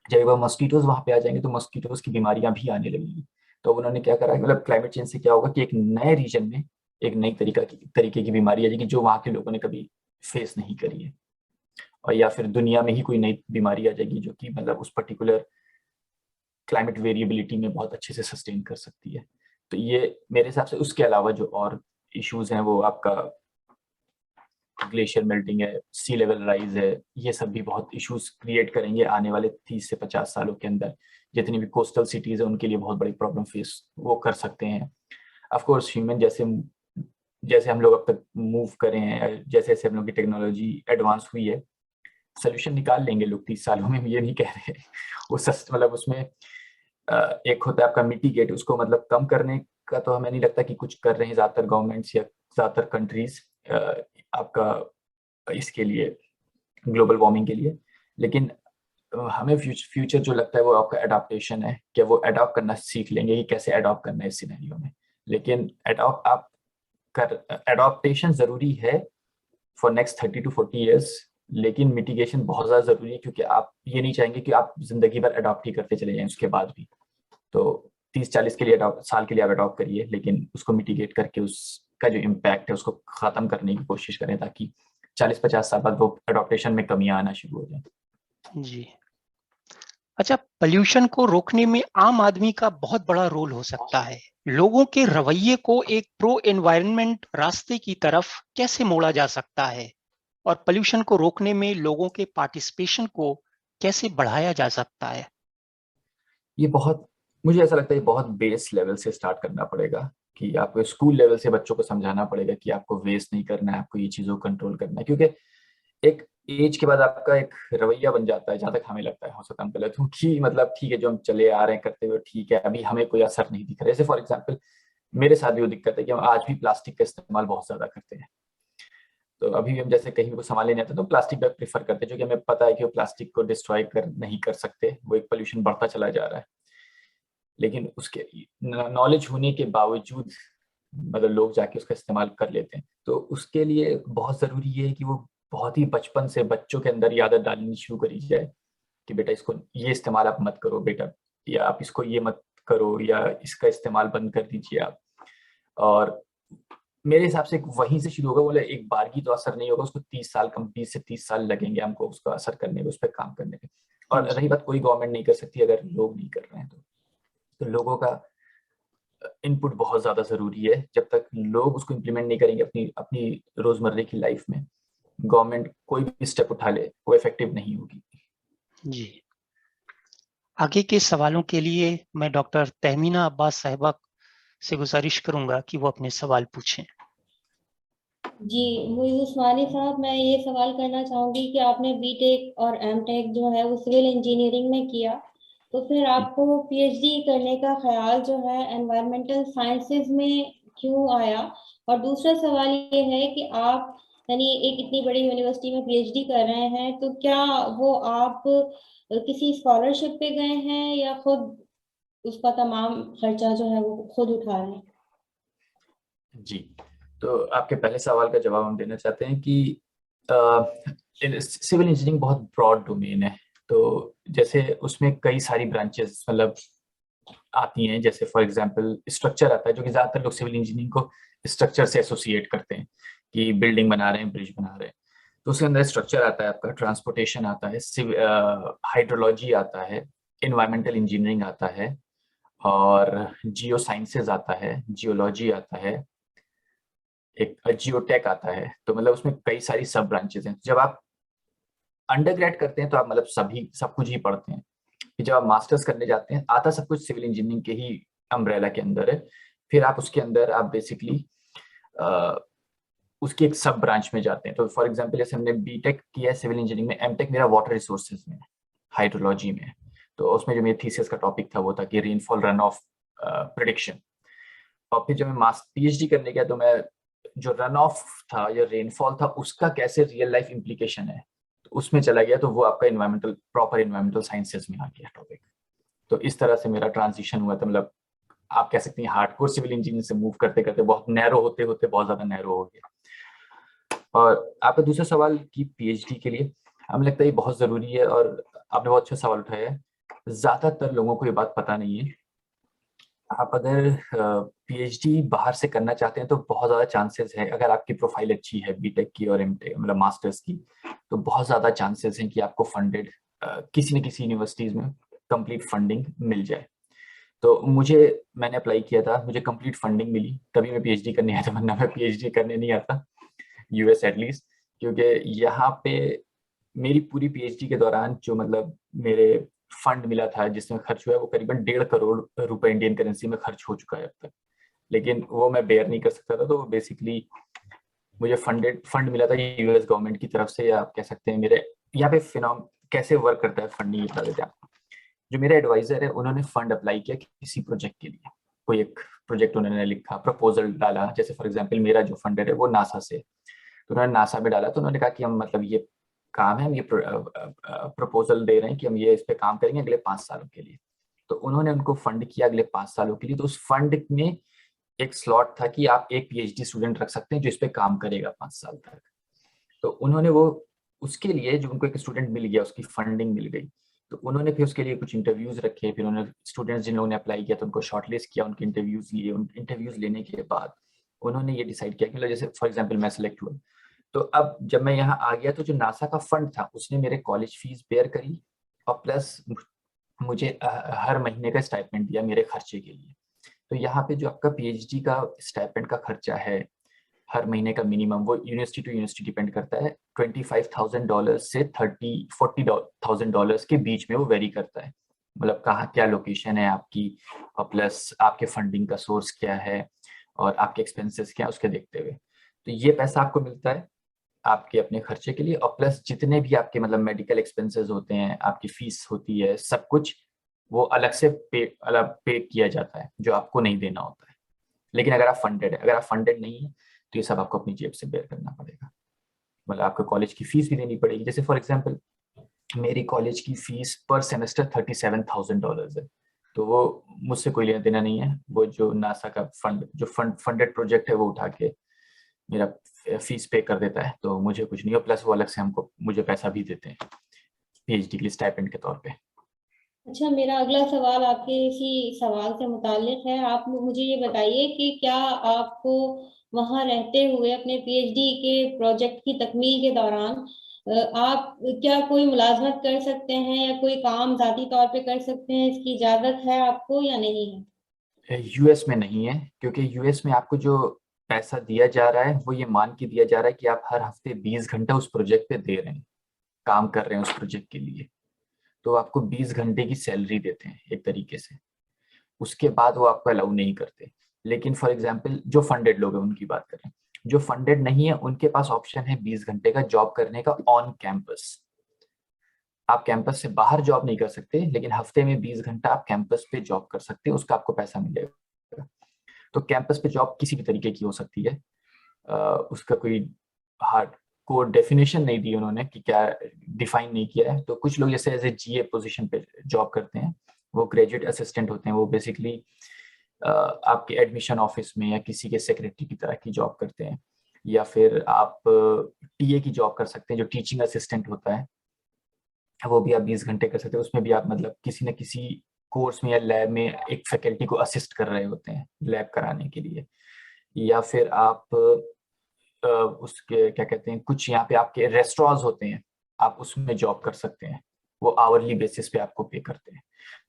जब वह मॉस्किटोज वहाँ पे आ जाएंगे तो मॉस्किटोज की बीमारियां भी आने लगेंगी। तो उन्होंने क्या करा, मतलब क्लाइमेट चेंज से क्या होगा कि एक नए रीजन में एक नई तरीके की बीमारी आ जाएगी जो वहाँ के लोगों ने कभी फेस नहीं करी है, और या फिर दुनिया में ही कोई नई बीमारी आ जाएगी जो कि मतलब उस पर्टिकुलर क्लाइमेट वेरिएबिलिटी में बहुत अच्छे से सस्टेन कर सकती है। तो ये मेरे हिसाब से, उसके अलावा जो और इश्यूज हैं वो आपका ग्लेशियर मेल्टिंग है, सी लेवल राइज है, ये सब भी बहुत इश्यूज क्रिएट करेंगे आने वाले 30 से 50 सालों के अंदर। जितनी भी कोस्टल सिटीज है उनके लिए बहुत बड़ी प्रॉब्लम फेस वो कर सकते हैं। ऑफ कोर्स ह्यूमन जैसे जैसे हम लोग अब तक मूव करे हैं, जैसे जैसे हम लोग की टेक्नोलॉजी एडवांस हुई है, सोल्यूशन निकाल लेंगे लोग 30 सालों में, हम ये नहीं कह रहे। वो मतलब उसमें एक होता है आपका मिटिगेट, उसको मतलब कम करने का, तो हमें नहीं लगता कि कुछ कर रहे हैं ज्यादातर गवर्नमेंट्स या ज्यादातर कंट्रीज आपका इसके लिए, ग्लोबल वार्मिंग के लिए। लेकिन हमें फ्यूचर जो लगता है वो आपका एडाप्टेशन है, कि वो एडॉप्ट करना सीख लेंगे कि कैसे एडॉप्ट करना है इस सिनेरियो में। लेकिन एडॉप्टेशन जरूरी है फॉर नेक्स्ट 30 to 40 years, लेकिन मिटिगेशन बहुत ज्यादा जरूरी है, क्योंकि आप ये नहीं चाहेंगे कि आप जिंदगी भर अडॉप्ट ही करते चले जाएं उसके बाद भी। तो 30-40 के लिए साल के लिए आप अडॉप्ट करिए, लेकिन उसको मिटिगेट करके उसका जो इम्पैक्ट है उसको खत्म करने की कोशिश करें, ताकि 40-50 साल बाद वो अडॉप्टेशन में कमियां आना शुरू हो जाए। जी। अच्छा, पोल्यूशन को रोकने में आम आदमी का बहुत बड़ा रोल हो सकता है। लोगों के रवैये को एक प्रो एनवायरनमेंट रास्ते की तरफ कैसे मोड़ा जा सकता है, और पोल्यूशन को रोकने में लोगों के पार्टिसिपेशन को कैसे बढ़ाया जा सकता है? ये बहुत, मुझे ऐसा लगता है ये बहुत बेस लेवल से स्टार्ट करना पड़ेगा, कि आपको स्कूल लेवल से बच्चों को समझाना पड़ेगा कि आपको वेस्ट नहीं करना है, आपको ये चीज़ों को कंट्रोल करना है। क्योंकि एक एज के बाद आपका एक रवैया बन जाता है, जहां तक हमें लगता है, हो सकता है हम गलत हूँ, कि मतलब ठीक है जो हम चले आ रहे हैं करते हुए ठीक है, अभी हमें कोई असर नहीं दिख रहा है। जैसे फॉर एग्जाम्पल मेरे साथ भी वो दिक्कत है कि हम आज भी प्लास्टिक का इस्तेमाल बहुत ज्यादा करते हैं। तो अभी भी हम जैसे कहीं भी कुछ सामान लेने आते हैं तो प्लास्टिक बैग प्रीफर करते हैं, जो कि हमें पता है कि वो प्लास्टिक को डिस्ट्रॉय कर नहीं कर सकते, वो एक पोल्यूशन बढ़ता चला जा रहा है। लेकिन उसके नॉलेज होने के बावजूद मतलब लोग जाके उसका इस्तेमाल कर लेते हैं। तो उसके लिए बहुत ज़रूरी ये है कि वो बहुत ही बचपन से बच्चों के अंदर ये आदत डालनी शुरू करी जाए कि बेटा इसको ये इस्तेमाल आप मत करो बेटा, या आप इसको ये मत करो, या इसका इस्तेमाल बंद कर दीजिए आप। और मेरे हिसाब से वहीं से शुरू होगा, बोले एक बार की तो असर नहीं होगा, उसको 30 साल, कम 20 से 30 साल लगेंगे हमको उसका असर करने में, उस पर काम करने में। और रही जी। बात, कोई गवर्नमेंट नहीं कर सकती अगर लोग नहीं कर रहे हैं तो लोगों का इनपुट बहुत ज्यादा जरूरी है। जब तक लोग उसको इम्प्लीमेंट नहीं करेंगे अपनी अपनी रोजमर्रे की लाइफ में, गवर्नमेंट कोई भी स्टेप उठा ले वो इफेक्टिव नहीं होगी। जी। आगे के सवालों के लिए मैं डॉक्टर तहमीना अब्बास साहिबा से गुजारिश करूंगा कि वो अपने सवाल पूछें। जी, मुझे उस्मानी साहब, मैं ये सवाल करना चाहूंगी कि आपने बीटेक और एमटेक जो है वो सिविल इंजीनियरिंग में किया, तो फिर आपको पीएचडी करने का ख्याल जो है एनवायरमेंटल साइंसेज में क्यों आया? और दूसरा सवाल ये है कि आप यानी एक इतनी बड़ी यूनिवर्सिटी में पीएचडी कर रहे हैं, तो क्या वो आप किसी स्कॉलरशिप पे गए हैं या खुद उसका तमाम खर्चा जो है वो खुद उठा रहे हैं? जी, तो आपके पहले सवाल का जवाब हम देना चाहते हैं कि सिविल इंजीनियरिंग बहुत ब्रॉड डोमेन है। तो जैसे उसमें कई सारी ब्रांचेस मतलब आती हैं, जैसे फॉर एग्जांपल स्ट्रक्चर आता है, जो कि ज्यादातर लोग सिविल इंजीनियरिंग को स्ट्रक्चर से एसोसिएट करते हैं कि बिल्डिंग बना रहे हैं, ब्रिज बना रहे हैं। तो उसके अंदर स्ट्रक्चर आता है, आपका ट्रांसपोर्टेशन आता है, हाइड्रोलॉजी आता है, इन्वायरमेंटल इंजीनियरिंग आता है, और जियो साइंसेज आता है, जियोलॉजी आता है, एक जियोटेक आता है। तो मतलब उसमें कई सारी सब ब्रांचेस हैं। जब आप अंडर ग्रेड करते हैं तो आप मतलब सब कुछ ही पढ़ते हैं। फिर जब आप मास्टर्स करने जाते हैं, आता सब कुछ सिविल इंजीनियरिंग के ही अम्ब्रेला के अंदर है। फिर आप उसके अंदर आप बेसिकली उसकी एक सब ब्रांच में जाते हैं। तो फॉर एग्जांपल जैसे हमने बीटेक किया है सिविल इंजीनियरिंग में, एमटेक मेरा वाटर रिसोर्सेज में, हाइड्रोलॉजी में। तो उसमें जो मेरी थीसिस का टॉपिक था वो था कि रेनफॉल रन ऑफ प्रिडिक्शन। और फिर जब मैं पीएचडी करने गया तो मैं जो रन ऑफ था या रेनफॉल था उसका कैसे रियल लाइफ इम्प्लीकेशन है तो उसमें चला गया। तो वो आपका इन्वायरमेंटल प्रॉपर इन्वायरमेंटल साइंसेज में आ गया टॉपिक। तो इस तरह से मेरा ट्रांजिशन हुआ था। मतलब आप कह सकते हैं हार्डकोर सिविल इंजीनियरिंग से मूव करते करते बहुत नैरो होते होते बहुत ज्यादा नैरो हो गया। और आपका दूसरा सवाल कि पीएचडी के लिए हमें लगता है ये बहुत जरूरी है और आपने बहुत अच्छा सवाल उठाया है। ज्यादातर लोगों को ये बात पता नहीं है। आप अगर पीएचडी बाहर से करना चाहते हैं तो बहुत ज्यादा चांसेस है, अगर आपकी प्रोफाइल अच्छी है बीटेक की और एमटेक मतलब मास्टर्स की, तो बहुत ज्यादा चांसेस हैं कि आपको फंडेड किसी न किसी यूनिवर्सिटीज में कंप्लीट फंडिंग मिल जाए। तो मैंने अप्लाई किया था, मुझे कंप्लीट फंडिंग मिली, तभी मैं पीएचडी करने आया था, वरना मैं पीएचडी करने नहीं आता यूएस एटलीस्ट। क्योंकि यहाँ पे मेरी पूरी पीएचडी के दौरान जो मतलब मेरे फंड मिला था जिसमें खर्च हुआ है वो करीबन 1.5 करोड़ रुपए इंडियन करेंसी में खर्च हो चुका है अब तक। लेकिन वो मैं बेयर नहीं कर सकता था। तो बेसिकली मुझे फंड मिला था यूएस गवर्नमेंट की तरफ से, या आप कह सकते हैं मेरे यहाँ पे फिनॉम कैसे वर्क करता है फंडिंग बता देते हैं आपको। जो मेरे एडवाइजर है उन्होंने फंड अप्लाई किया किसी प्रोजेक्ट के लिए, कोई एक प्रोजेक्ट उन्होंने लिखा, प्रपोजल डाला। जैसे फॉर एग्जाम्पल मेरा जो फंडर है वो नासा से, तो उन्होंने नासा में डाला। तो उन्होंने कहा कि हम मतलब ये काम है, हम ये प्रपोजल दे रहे हैं कि हम ये इस पे काम करेंगे अगले 5 सालों के लिए। तो उन्होंने उनको फंड किया अगले 5 सालों के लिए। तो उस फंड में एक स्लॉट था कि आप एक पीएचडी स्टूडेंट रख सकते हैं जो इस पे काम करेगा 5 साल तक। तो उन्होंने वो उसके लिए जो उनको एक स्टूडेंट मिल गया, उसकी फंडिंग मिल गई, तो उन्होंने फिर उसके लिए कुछ इंटरव्यूज रखे। फिर उन्होंने स्टूडेंट्स जिन लोगों ने अप्लाई किया तो उनको शॉर्टलिस्ट किया, उनके इंटरव्यूज लिए। उन इंटरव्यूज लेने के बाद उन्होंने ये डिसाइड किया कि मतलब जैसे फॉर एग्जाम्पल मैं सेलेक्ट हुआ, तो अब जब मैं यहाँ आ गया तो जो नासा का फंड था उसने मेरे कॉलेज फीस बेयर करी और प्लस मुझे हर महीने का स्टाइपेंड दिया मेरे खर्चे के लिए। तो यहाँ पे जो आपका पीएचडी का स्टाइपेंड का खर्चा है हर महीने का मिनिमम, वो यूनिवर्सिटी टू यूनिवर्सिटी डिपेंड करता है, $25,000 से $40,000 के बीच में वो वेरी करता है। मतलब कहाँ क्या लोकेशन है आपकी और प्लस आपके फंडिंग का सोर्स क्या है और आपके एक्सपेंसेस क्या है उसके देखते हुए। तो ये पैसा आपको मिलता है आपके अपने खर्चे के लिए और प्लस जितने भी आपके मतलब मेडिकल एक्सपेंसेस होते हैं, आपकी फीस होती है, सब कुछ वो अलग से पे किया जाता है जो आपको नहीं देना होता है। लेकिन अगर आप फंडेड है, अगर आप फंडेड नहीं है तो ये सब आपको अपनी जेब से बेयर करना पड़ेगा। मतलब आपको कॉलेज की फीस भी देनी पड़ेगी। जैसे फॉर एग्जांपल मेरी कॉलेज की फीस पर सेमेस्टर $37,000 है। तो वो मुझसे कोई लेना देना नहीं है, वो जो नासा का फंडेड प्रोजेक्ट है वो उठा के मेरा फीस पे कर देता है। तो मुझे कुछ नहीं हो, प्लस वो अलग से मुझे पैसा भी देते हैं पीएचडी के लिए स्टाइपेंड के तौर पे। अच्छा, मेरा अगला सवाल आपके इसी सवाल से मुताल्लिक है। आप मुझे ये बताइए कि क्या आपको वहाँ रहते हुए अपने पीएचडी के प्रोजेक्ट की तकमील के दौरान आप क्या कोई मुलाजमत कर सकते हैं या कोई काम ज़ाती तौर पे कर सकते हैं, इसकी इजाज़त है आपको या नहीं है? यूएस में नहीं है, क्योंकि यूएस में आपको जो पैसा दिया जा रहा है वो ये मान के दिया जा रहा है कि आप हर हफ्ते 20 घंटा उस प्रोजेक्ट पे दे रहे हैं, काम कर रहे हैं उस प्रोजेक्ट के लिए। तो आपको 20 घंटे की सैलरी देते हैं एक तरीके से, उसके बाद वो आपको अलाउ नहीं करते। लेकिन फॉर एग्जाम्पल जो फंडेड लोग हैं उनकी बात करें, जो फंडेड नहीं है उनके पास ऑप्शन है 20 घंटे का जॉब करने का ऑन कैंपस। आप कैंपस से बाहर जॉब नहीं कर सकते, लेकिन हफ्ते में 20 घंटा आप कैंपस पे जॉब कर सकते हैं, उसका आपको पैसा मिलेगा। तो कैंपस पे जॉब किसी भी तरीके की हो सकती है, उसका कोई हार्ड कोड डेफिनेशन नहीं दी उन्होंने कि क्या डिफाइन नहीं किया है। तो कुछ लोग जैसे एज ए जीए पोजीशन पे जॉब करते हैं, वो ग्रेजुएट असिस्टेंट होते हैं, वो बेसिकली आपके एडमिशन ऑफिस में या किसी के सेक्रेटरी की तरह की जॉब करते हैं। या फिर आप टीए की जॉब कर सकते हैं, जो टीचिंग असिस्टेंट होता है, वो भी आप 20 घंटे कर सकते हैं। उसमें भी आप मतलब किसी न किसी कोर्स में या लैब में एक फैकल्टी को असिस्ट कर रहे होते हैं लैब कराने के लिए। या फिर आप उसके क्या कहते हैं, कुछ यहाँ पे आपके रेस्टोरेंट्स होते हैं, आप उसमें जॉब कर सकते हैं, वो आवरली बेसिस पे आपको पे करते हैं।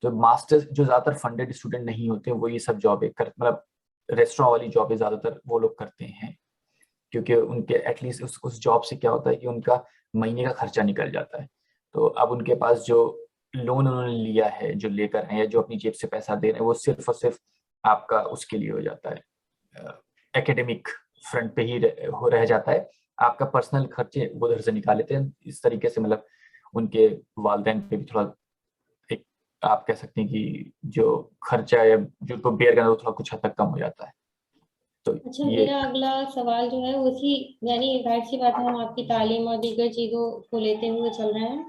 तो मास्टर्स जो ज्यादातर फंडेड स्टूडेंट नहीं होते वो ये सब जॉब मतलब रेस्टोरेंट वाली जॉब ज्यादातर वो लोग करते हैं, क्योंकि उनके एटलीस्ट उस जॉब से क्या होता है कि उनका महीने का खर्चा निकल जाता है। तो अब उनके पास जो लोन उन्होंने लिया है, जो लेकर हैं या जो अपनी जेब से पैसा दे रहे हैं, वो सिर्फ और सिर्फ आपका उसके लिए हो जाता है, एकेडमिक फ्रंट पे ही रह जाता है। आपका पर्सनल खर्चे वो उधर से निकाल लेते हैं इस तरीके से, मतलब उनके वालिदैन पे भी थोड़ा एक आप कह सकते हैं कि जो खर्चा है जो उनको बेयर करना वो थोड़ा कुछ हद तक कम हो जाता है। तो अच्छा, ये मेरा अगला सवाल जो है उसी, यानी जाहिर सी बात है हम आपकी तालीम और दीगर चीज़ों को लेते हुए चल रहे हैं,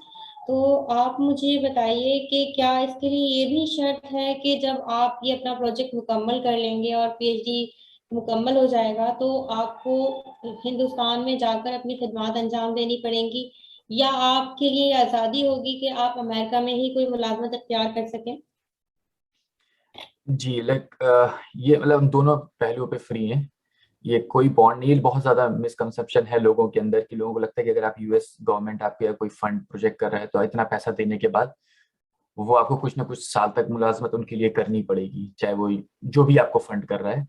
तो आप मुझे बताइए कि क्या इसके लिए ये भी शर्त है कि जब आप ये अपना प्रोजेक्ट मुकम्मल कर लेंगे और पीएचडी मुकम्मल हो जाएगा तो आपको हिंदुस्तान में जाकर अपनी खिदमत अंजाम देनी पड़ेंगी, या आपके लिए आज़ादी होगी कि आप अमेरिका में ही कोई मुलाजमत अख्तियार कर सकें? जी लाइक ये मतलब दोनों पहलुओं पे फ्री हैं, ये कोई बॉन्ड नहीं। बहुत ज्यादा मिसकंसेप्शन है लोगों के अंदर कि लोगों को लगता है कि अगर आप यूएस गवर्नमेंट आपके कोई फंड प्रोजेक्ट कर रहा है तो इतना पैसा देने के बाद वो आपको कुछ ना कुछ साल तक मुलाजमत उनके लिए करनी पड़ेगी, चाहे वो जो भी आपको फंड कर रहा है।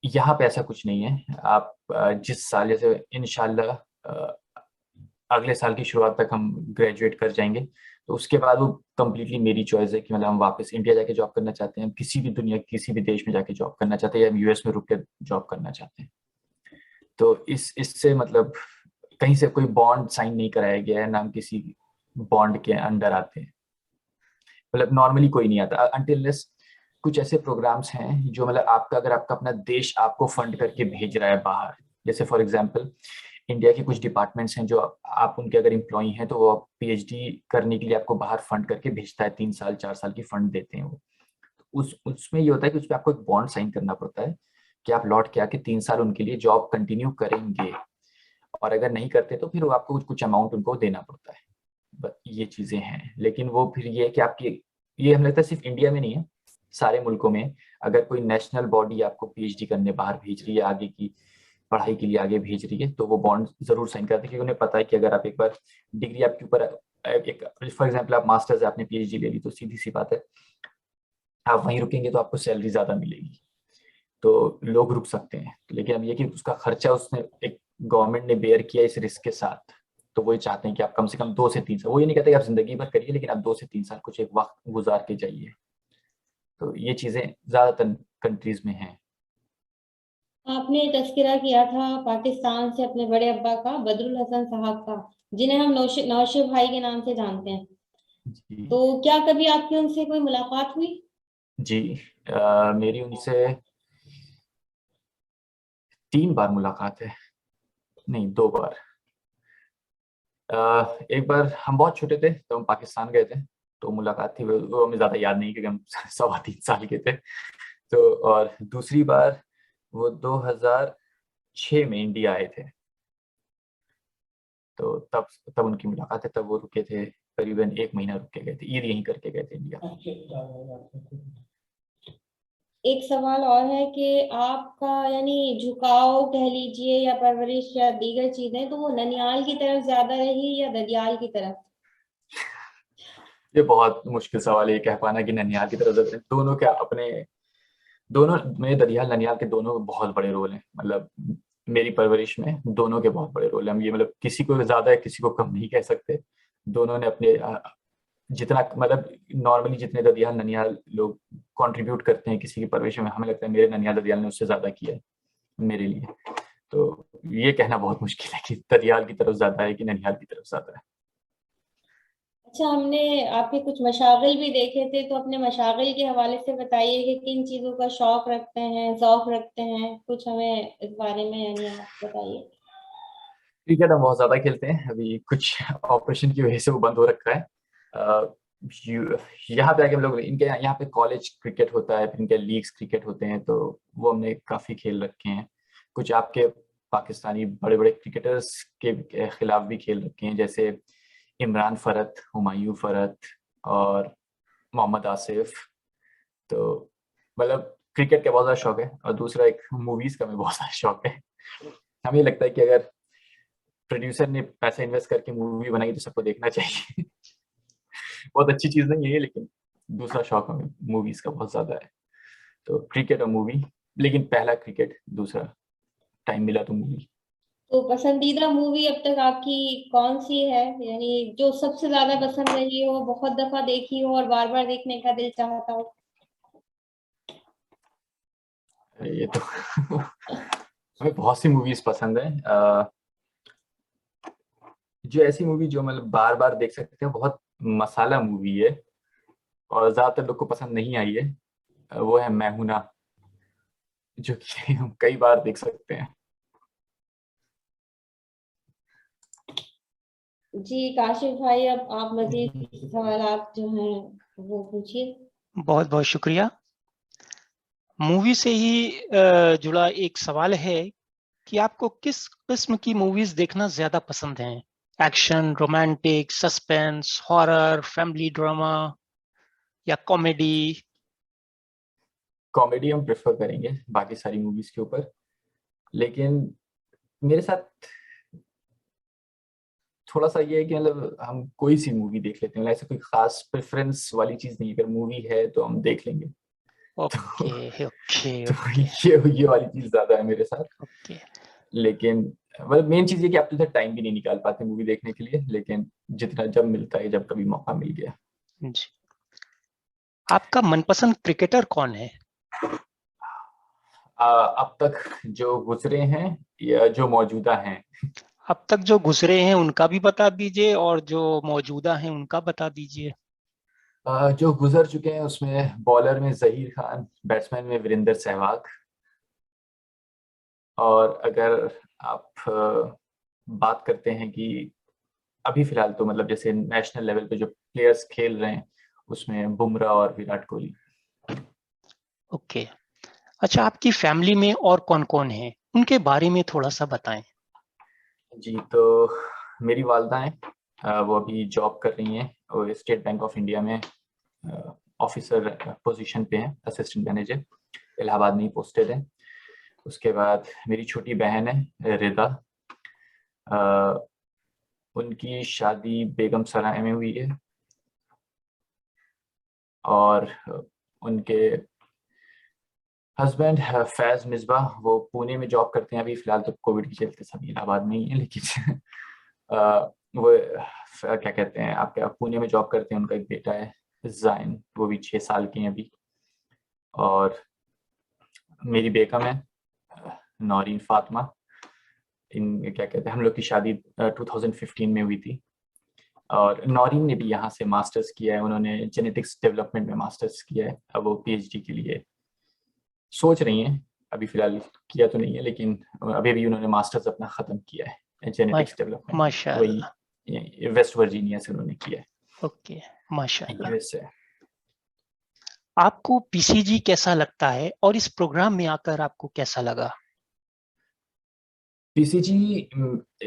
यहाँ पे ऐसा कुछ नहीं है। आप जिस साल, जैसे इंशाल्लाह अगले साल की शुरुआत तक हम ग्रेजुएट कर जाएंगे, तो उसके बाद वो कम्प्लीटली मेरी चॉइस है कि मतलब हम वापस इंडिया जाके जॉब करना चाहते हैं, हम किसी भी दुनिया किसी भी देश में जाके जॉब करना चाहते हैं, या हम यूएस में रुक के जॉब करना चाहते हैं। तो इससे मतलब कहीं से कोई बॉन्ड साइन नहीं कराया गया है, ना हम किसी बॉन्ड के अंडर आते हैं। मतलब नॉर्मली कोई नहीं आता अनटिल कुछ ऐसे प्रोग्राम्स हैं जो मतलब आपका, अगर आपका अपना देश आपको फंड करके भेज रहा है बाहर, जैसे फॉर एग्जांपल इंडिया के कुछ डिपार्टमेंट्स हैं जो आप उनके अगर एम्प्लॉई हैं तो वो पीएचडी करने के लिए आपको बाहर फंड करके भेजता है, 3 साल 4 साल की फंड देते हैं वो। उसमें ये होता है कि उसमें आपको एक बॉन्ड साइन करना पड़ता है कि आप लौट के आके 3 साल उनके लिए जॉब कंटिन्यू करेंगे, और अगर नहीं करते तो फिर वो आपको कुछ कुछ अमाउंट उनको देना पड़ता है। ये चीजें हैं, लेकिन वो फिर ये है कि आपकी, ये हमें लगता है सिर्फ इंडिया में नहीं है, सारे मुल्कों में अगर कोई नेशनल बॉडी आपको पीएचडी करने बाहर भेज रही है, आगे की पढ़ाई के लिए आगे भेज रही है, तो वो बॉन्ड जरूर साइन करते हैं, क्योंकि उन्हें पता है कि अगर आप एक बार डिग्री आपके ऊपर एक, फॉर एग्जाम्पल आप मास्टर्स आपने पीएचडी ले ली, तो सीधी सी बात है आप वहीं रुकेंगे तो आपको सैलरी ज्यादा मिलेगी, तो लोग रुक सकते हैं। लेकिन अब ये कि उसका खर्चा उसने एक गवर्नमेंट ने बेयर किया इस रिस्क के साथ, तो वो ये चाहते हैं कि आप कम से कम 2 से 3 साल, वो ये नहीं कहते कि आप जिंदगी भर करिए, लेकिन आप 2 से 3 साल कुछ एक वक्त गुजार के जाइए। तो ये चीजें ज्यादातर कंट्रीज में हैं। आपने तस्करा किया था पाकिस्तान से अपने बड़े अब्बा का, बदरुल हसन साहब का, जिन्हें हम नौशिब भाई के नाम से जानते हैं, जी तो क्या कभी आपकी उनसे कोई मुलाकात हुई? जी मेरी उनसे 3 बार मुलाकात है, नहीं 2 बार। एक बार हम बहुत छोटे थे तो हम पाकिस्तान गए थे, तो मुलाकात थी, वो हमें ज्यादा याद नहीं क्योंकि हम 3.25 साल के थे। तो और दूसरी बार वो 2006 में इंडिया आए थे, तो तब तब उनकी मुलाकात है, तब वो रुके थे करीबन 1 महीना रुक के गए थे, ईद यहीं करके गए थे इंडिया। एक सवाल और है कि आपका यानी झुकाव कह लीजिए या परवरिश या दीगर चीजें, तो वो ननियाल की तरफ ज्यादा रही या ददियाल की तरफ? ये बहुत मुश्किल सवाल है ये कह पाना कि ननिहाल की तरफ से, दोनों के अपने, दोनों मेरे ददियाल ननिहाल के दोनों के बहुत बड़े रोल हैं, मतलब मेरी परवरिश में दोनों के बहुत बड़े रोल हैं। हम ये मतलब किसी को ज्यादा है किसी को कम नहीं कह सकते। दोनों ने अपने जितना मतलब नॉर्मली जितने ददियाल ननिहाल लोग कंट्रीब्यूट करते हैं किसी की परवरिश में, हमें लगता है मेरे ननिहाल ददियाल ने उससे ज्यादा किया है मेरे लिए। तो ये कहना बहुत मुश्किल है कि ददियाल की तरफ ज्यादा है कि ननिहाल की तरफ ज्यादा है। अच्छा, हमने आपके कुछ मशागिल भी देखे थे, तो अपने मशागिल के हवाले से बताइए कि किन चीजों का शौक रखते हैं, शौक रखते हैं, कुछ हमें इस बारे में यानी आप बताइए। क्रिकेट हम बहुत ज्यादा खेलते हैं, अभी कुछ ऑपरेशन की वजह से वो बंद हो रखा है। यहाँ पे आके हम लोग, इनके यहाँ पे कॉलेज क्रिकेट होता है, फिर इनके लीग्स क्रिकेट होते हैं, तो वो हमने काफी खेल रखे हैं। कुछ आपके पाकिस्तानी बड़े बड़े क्रिकेटर्स के खिलाफ भी खेल रखे हैं, जैसे इमरान फरत, हुमायूं फरत और मोहम्मद आसिफ। तो मतलब क्रिकेट का बहुत ज्यादा शौक है, और दूसरा एक मूवीज का भी बहुत ज्यादा शौक है। हमें लगता है कि अगर प्रोड्यूसर ने पैसा इन्वेस्ट करके मूवी बनाई तो सबको देखना चाहिए। बहुत अच्छी चीज नहीं है ये, लेकिन दूसरा शौक हमें मूवीज का बहुत ज्यादा है, तो क्रिकेट और मूवी। लेकिन पहला क्रिकेट, दूसरा टाइम मिला तो मूवी। तो पसंदीदा मूवी अब तक आपकी कौन सी है, यानी जो सबसे ज्यादा पसंद रही हो, बहुत दफा देखी हो और बार बार देखने का दिल चाहता हो? ये तो हमें बहुत सी मूवीज पसंद है। जो ऐसी मूवी जो मतलब बार बार देख सकते हैं, बहुत मसाला मूवी है और ज्यादातर लोग को पसंद नहीं आई है, वो है मैं हूं ना, जो कि हम कई बार देख सकते हैं। जी काशिफ भाई, अब आप मजीद सवाल आप जो हैं वो पूछिए। बहुत बहुत शुक्रिया। मूवी से ही जुड़ा एक सवाल है कि आपको किस किस्म की मूवीज देखना ज्यादा पसंद है? Action, romantic, suspense, horror, family drama या कॉमेडी? कॉमेडी हम प्रेफर करेंगे बाकी सारी मूवीज के ऊपर, लेकिन मेरे साथ थोड़ा सा ये है कि मतलब हम कोई सी मूवी देख लेते हैं, मतलब ऐसे कोई खास प्रेफरेंस वाली चीज नहीं है। अगर मूवी है तो हम देख लेंगे। तो, ओके ओके तो ओके ये वाली चीज ज्यादा है मेरे साथ। ओके। लेकिन मतलब मेन चीज ये कि आप तो टाइम भी नहीं निकाल पाते मूवी देखने के लिए, लेकिन जितना जब मिलता है, जब कभी मौका मिल गया। जी, आपका मनपसंद क्रिकेटर कौन है? अब तक जो गुजरे हैं या जो मौजूदा हैं? अब तक जो गुजरे हैं उनका भी बता दीजिए और जो मौजूदा हैं उनका बता दीजिए। जो गुजर चुके हैं उसमें बॉलर में जहीर खान, बैट्समैन में वीरेंद्र सहवाग। और अगर आप बात करते हैं कि अभी फिलहाल तो मतलब जैसे नेशनल लेवल पे जो प्लेयर्स खेल रहे हैं, उसमें बुमराह और विराट कोहली। ओके। अच्छा, आपकी फैमिली में और कौन कौन है, उनके बारे में थोड़ा सा बताएं। जी, तो मेरी वालदा हैं, वो अभी जॉब कर रही हैं, वो स्टेट बैंक ऑफ इंडिया में ऑफिसर पोजीशन पे हैं, असिस्टेंट मैनेजर, इलाहाबाद में ही पोस्टेड है। उसके बाद मेरी छोटी बहन है रिदा, अ, उनकी शादी बेगम सराय में हुई है। और उनके हस्बैंड फैज मिसबा, वो पुणे में जॉब करते हैं। अभी फिलहाल तो कोविड के चलते सभी इलाहाबाद में ही है, लेकिन वो क्या कहते हैं, आपके पुणे में जॉब करते हैं। उनका एक बेटा है जाइन, वो भी 6 साल की है अभी। और मेरी बेगम है नौरीन फातिमा। इन क्या कहते हैं, हम लोग की शादी 2015 में हुई थी। और नौरीन ने भी यहाँ से मास्टर्स किया है, उन्होंने जेनेटिक्स डेवलपमेंट में मास्टर्स किया है। अब वो पीएचडी के लिए सोच रही हैं। अभी फिलहाल किया तो नहीं है, लेकिन अभी भी उन्होंने मास्टर्स अपना खत्म किया है जेनेटिक्स डेवलपमेंट में, माशाल्लाह। वही वेस्ट वर्जीनिया से उन्होंने किया है, ओके, माशाल्लाह। यूएस से। आपको पीसीजी कैसा लगता है और इस प्रोग्राम में आकर आपको कैसा लगा? पीसीजी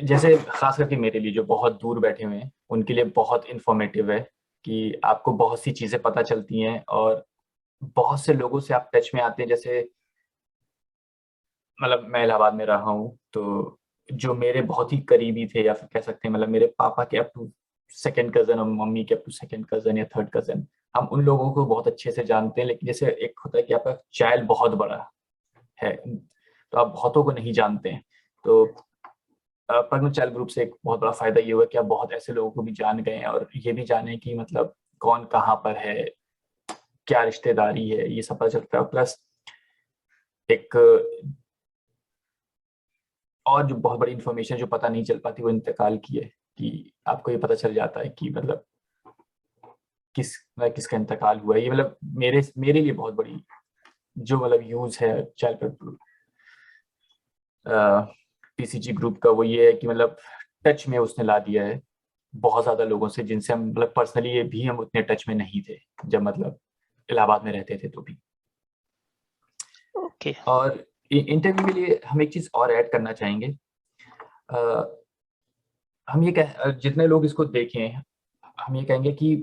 जैसे खास करके मेरे लिए जो बहुत दूर बैठे हुए हैं, उनके लिए बहुत इंफॉर्मेटिव है कि आपको बहुत सी चीजें पता चलती हैं और बहुत से लोगों से आप टच में आते हैं। जैसे मतलब मैं इलाहाबाद में रहा हूँ, तो जो मेरे बहुत ही करीबी थे, या फिर कह सकते हैं मतलब मेरे पापा के अप टू सेकंड कजन और मम्मी के अप टू सेकंड कजन या थर्ड कजन, हम उन लोगों को बहुत अच्छे से जानते हैं। लेकिन जैसे एक होता है कि आपका चाइल्ड बहुत बड़ा है, तो आप बहुतों को नहीं जानते हैं। तो पद्म चाइल्ड ग्रुप से एक बहुत बड़ा फायदा ये हुआ कि आप बहुत ऐसे लोगों को भी जान गए हैं, और ये भी जाने कि मतलब कौन कहाँ पर है, क्या रिश्तेदारी है, ये सब पता चलता है। प्लस एक और जो बहुत बड़ी इन्फॉर्मेशन जो पता नहीं चल पाती, वो इंतकाल की है, कि आपको ये पता चल जाता है कि मतलब किसका इंतकाल हुआ है। ये मतलब मेरे लिए बहुत बड़ी जो मतलब यूज है चाइल्ड पीसीजी ग्रुप का, वो ये है कि मतलब टच में उसने ला दिया है बहुत ज्यादा लोगों से, जिनसे हम मतलब पर्सनली भी हम उतने टच में नहीं थे जब मतलब इलाहाबाद में रहते थे तो भी। ओके। और इंटरव्यू के लिए हम एक चीज और ऐड करना चाहेंगे। अ, हम ये जितने लोग इसको देखें, हम ये कहेंगे कि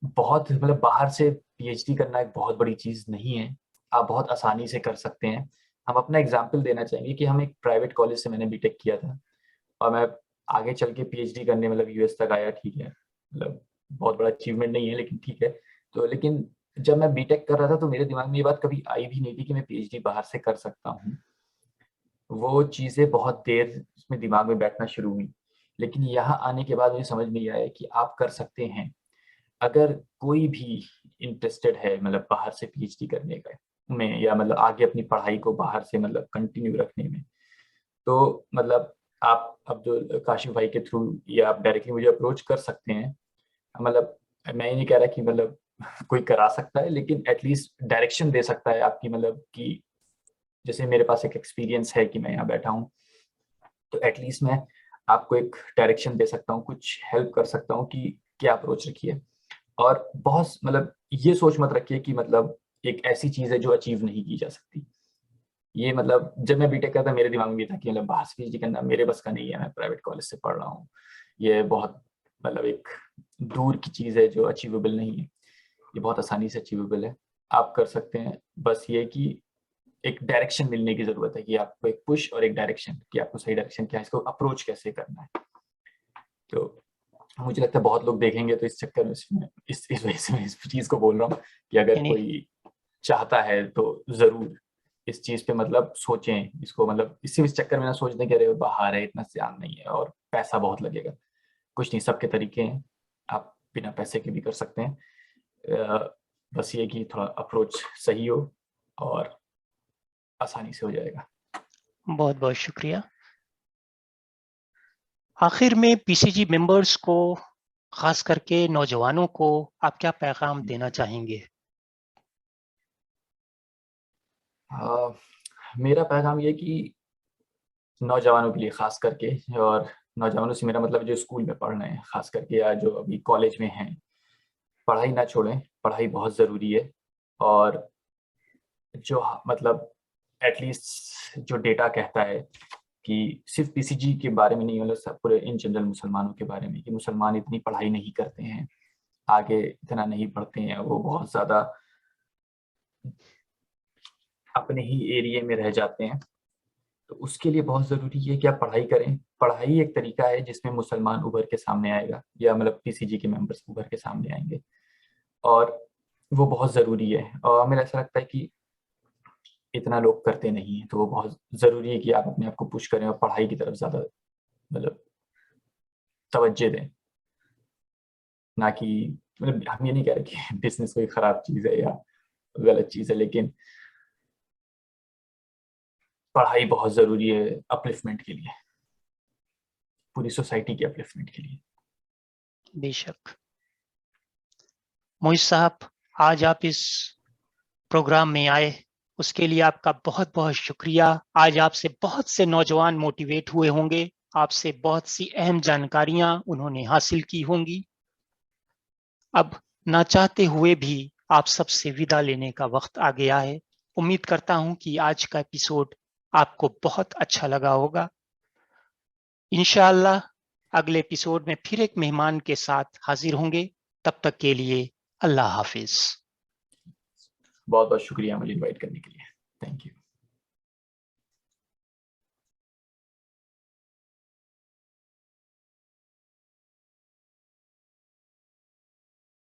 बहुत मतलब बाहर से पीएचडी करना एक बहुत बड़ी चीज नहीं है, आप बहुत आसानी से कर सकते हैं। हम अपना एग्जाम्पल देना चाहेंगे कि हम एक प्राइवेट कॉलेज से मैंने बीटेक किया था, और मैं आगे चल के पीएचडी करने मतलब यूएस तक आया। ठीक है, मतलब बहुत बड़ा अचीवमेंट नहीं है, लेकिन ठीक है। तो लेकिन जब मैं बीटेक कर रहा था तो मेरे दिमाग में ये बात कभी आई भी नहीं थी कि मैं पीएचडी बाहर से कर सकता हूँ। वो चीज़ें बहुत देर उसमें दिमाग में बैठना शुरू हुई, लेकिन यहाँ आने के बाद मुझे समझ में आया कि आप कर सकते हैं। अगर कोई भी इंटरेस्टेड है मतलब बाहर से पीएचडी करने का, में या मतलब आगे अपनी पढ़ाई को बाहर से मतलब कंटिन्यू रखने में, तो मतलब आप अब्दुल काशिफ भाई के थ्रू या आप डायरेक्टली मुझे अप्रोच कर सकते हैं। मतलब मैं ये नहीं कह रहा कि मतलब कोई करा सकता है, लेकिन एटलीस्ट डायरेक्शन दे सकता है आपकी, मतलब कि जैसे मेरे पास एक एक्सपीरियंस है कि मैं यहाँ बैठा हूँ, तो एटलीस्ट मैं आपको एक डायरेक्शन दे सकता हूँ, कुछ हेल्प कर सकता हूँ कि क्या अप्रोच रखिए। और बहुत मतलब ये सोच मत रखिए कि मतलब एक ऐसी चीज़ है जो अचीव नहीं की जा सकती। ये मतलब जब मैं बीटेक करता मेरे दिमाग में भी था कि मतलब बाहर से पीएचडी करना मेरे बस का नहीं है, मैं प्राइवेट कॉलेज से पढ़ रहा हूँ, ये बहुत मतलब एक दूर की चीज़ है जो अचीवेबल नहीं है। ये बहुत आसानी से अचीवेबल है, आप कर सकते हैं। बस ये कि एक डायरेक्शन मिलने की जरूरत है कि आपको एक पुश और एक डायरेक्शन, कि आपको सही डायरेक्शन क्या है, इसको अप्रोच कैसे करना है। तो मुझे लगता है बहुत लोग देखेंगे, तो इस चक्कर में इस वजह से मैं इस चीज़ को बोल रहा हूँ कि अगर यानी कोई चाहता है तो जरूर इस चीज पे मतलब सोचें इसको, मतलब इस चक्कर में ना सोच दें कि अरे बाहर है इतना ध्यान नहीं है और पैसा बहुत लगेगा। कुछ नहीं, सबके तरीके हैं, आप बिना पैसे के भी कर सकते हैं। बस ये कि थोड़ा अप्रोच सही हो और आसानी से हो जाएगा। बहुत बहुत शुक्रिया। आखिर में पीसीजी मेंबर्स को, खास करके नौजवानों को, आप क्या पैगाम देना चाहेंगे? मेरा पैगाम ये कि नौजवानों के लिए खास करके, और नौजवानों से मेरा मतलब जो स्कूल में पढ़ रहे हैं खास करके या जो अभी कॉलेज में हैं, पढ़ाई ना छोड़ें, पढ़ाई बहुत ज़रूरी है। और जो मतलब एटलीस्ट जो डेटा कहता है कि सिर्फ पीसीजी के बारे में नहीं, मतलब सब पूरे इन जनरल मुसलमानों के बारे में, कि मुसलमान इतनी पढ़ाई नहीं करते हैं, आगे इतना नहीं पढ़ते हैं, वो बहुत ज़्यादा अपने ही एरिया में रह जाते हैं। तो उसके लिए बहुत ज़रूरी है कि आप पढ़ाई करें। पढ़ाई एक तरीका है जिसमें मुसलमान उभर के सामने आएगा, या मतलब पीसीजी के मेंबर्स उभर के सामने आएंगे, और वो बहुत ज़रूरी है। और मेरा ऐसा लगता है कि इतना लोग करते नहीं है, तो वो बहुत ज़रूरी है कि आप अपने आप को पुश करें और पढ़ाई की तरफ ज़्यादा मतलब तवज्जो दें। ना कि मतलब हम ये नहीं कह रहे कि बिजनेस कोई ख़राब चीज़ है या गलत चीज़ है, लेकिन पढ़ाई बहुत ज़रूरी है अपलिफ्टमेंट के लिए, पूरी सोसाइटी के अपलिफ्टमेंट के लिए। बेशक। मोहित साहब, आज आप इस प्रोग्राम में आए, उसके लिए आपका बहुत बहुत शुक्रिया। आज आपसे बहुत से नौजवान मोटिवेट हुए होंगे, आपसे बहुत सी अहम जानकारियां उन्होंने हासिल की होंगी। अब ना चाहते हुए भी आप सबसे विदा लेने का वक्त आ गया है। उम्मीद करता हूं कि आज का एपिसोड आपको बहुत अच्छा लगा होगा। इंशाअल्लाह अगले एपिसोड में फिर एक मेहमान के साथ हाजिर होंगे। तब तक के लिए अल्लाह हाफिज। बहुत बहुत शुक्रिया मुझे इनवाइट करने के लिए। Thank you.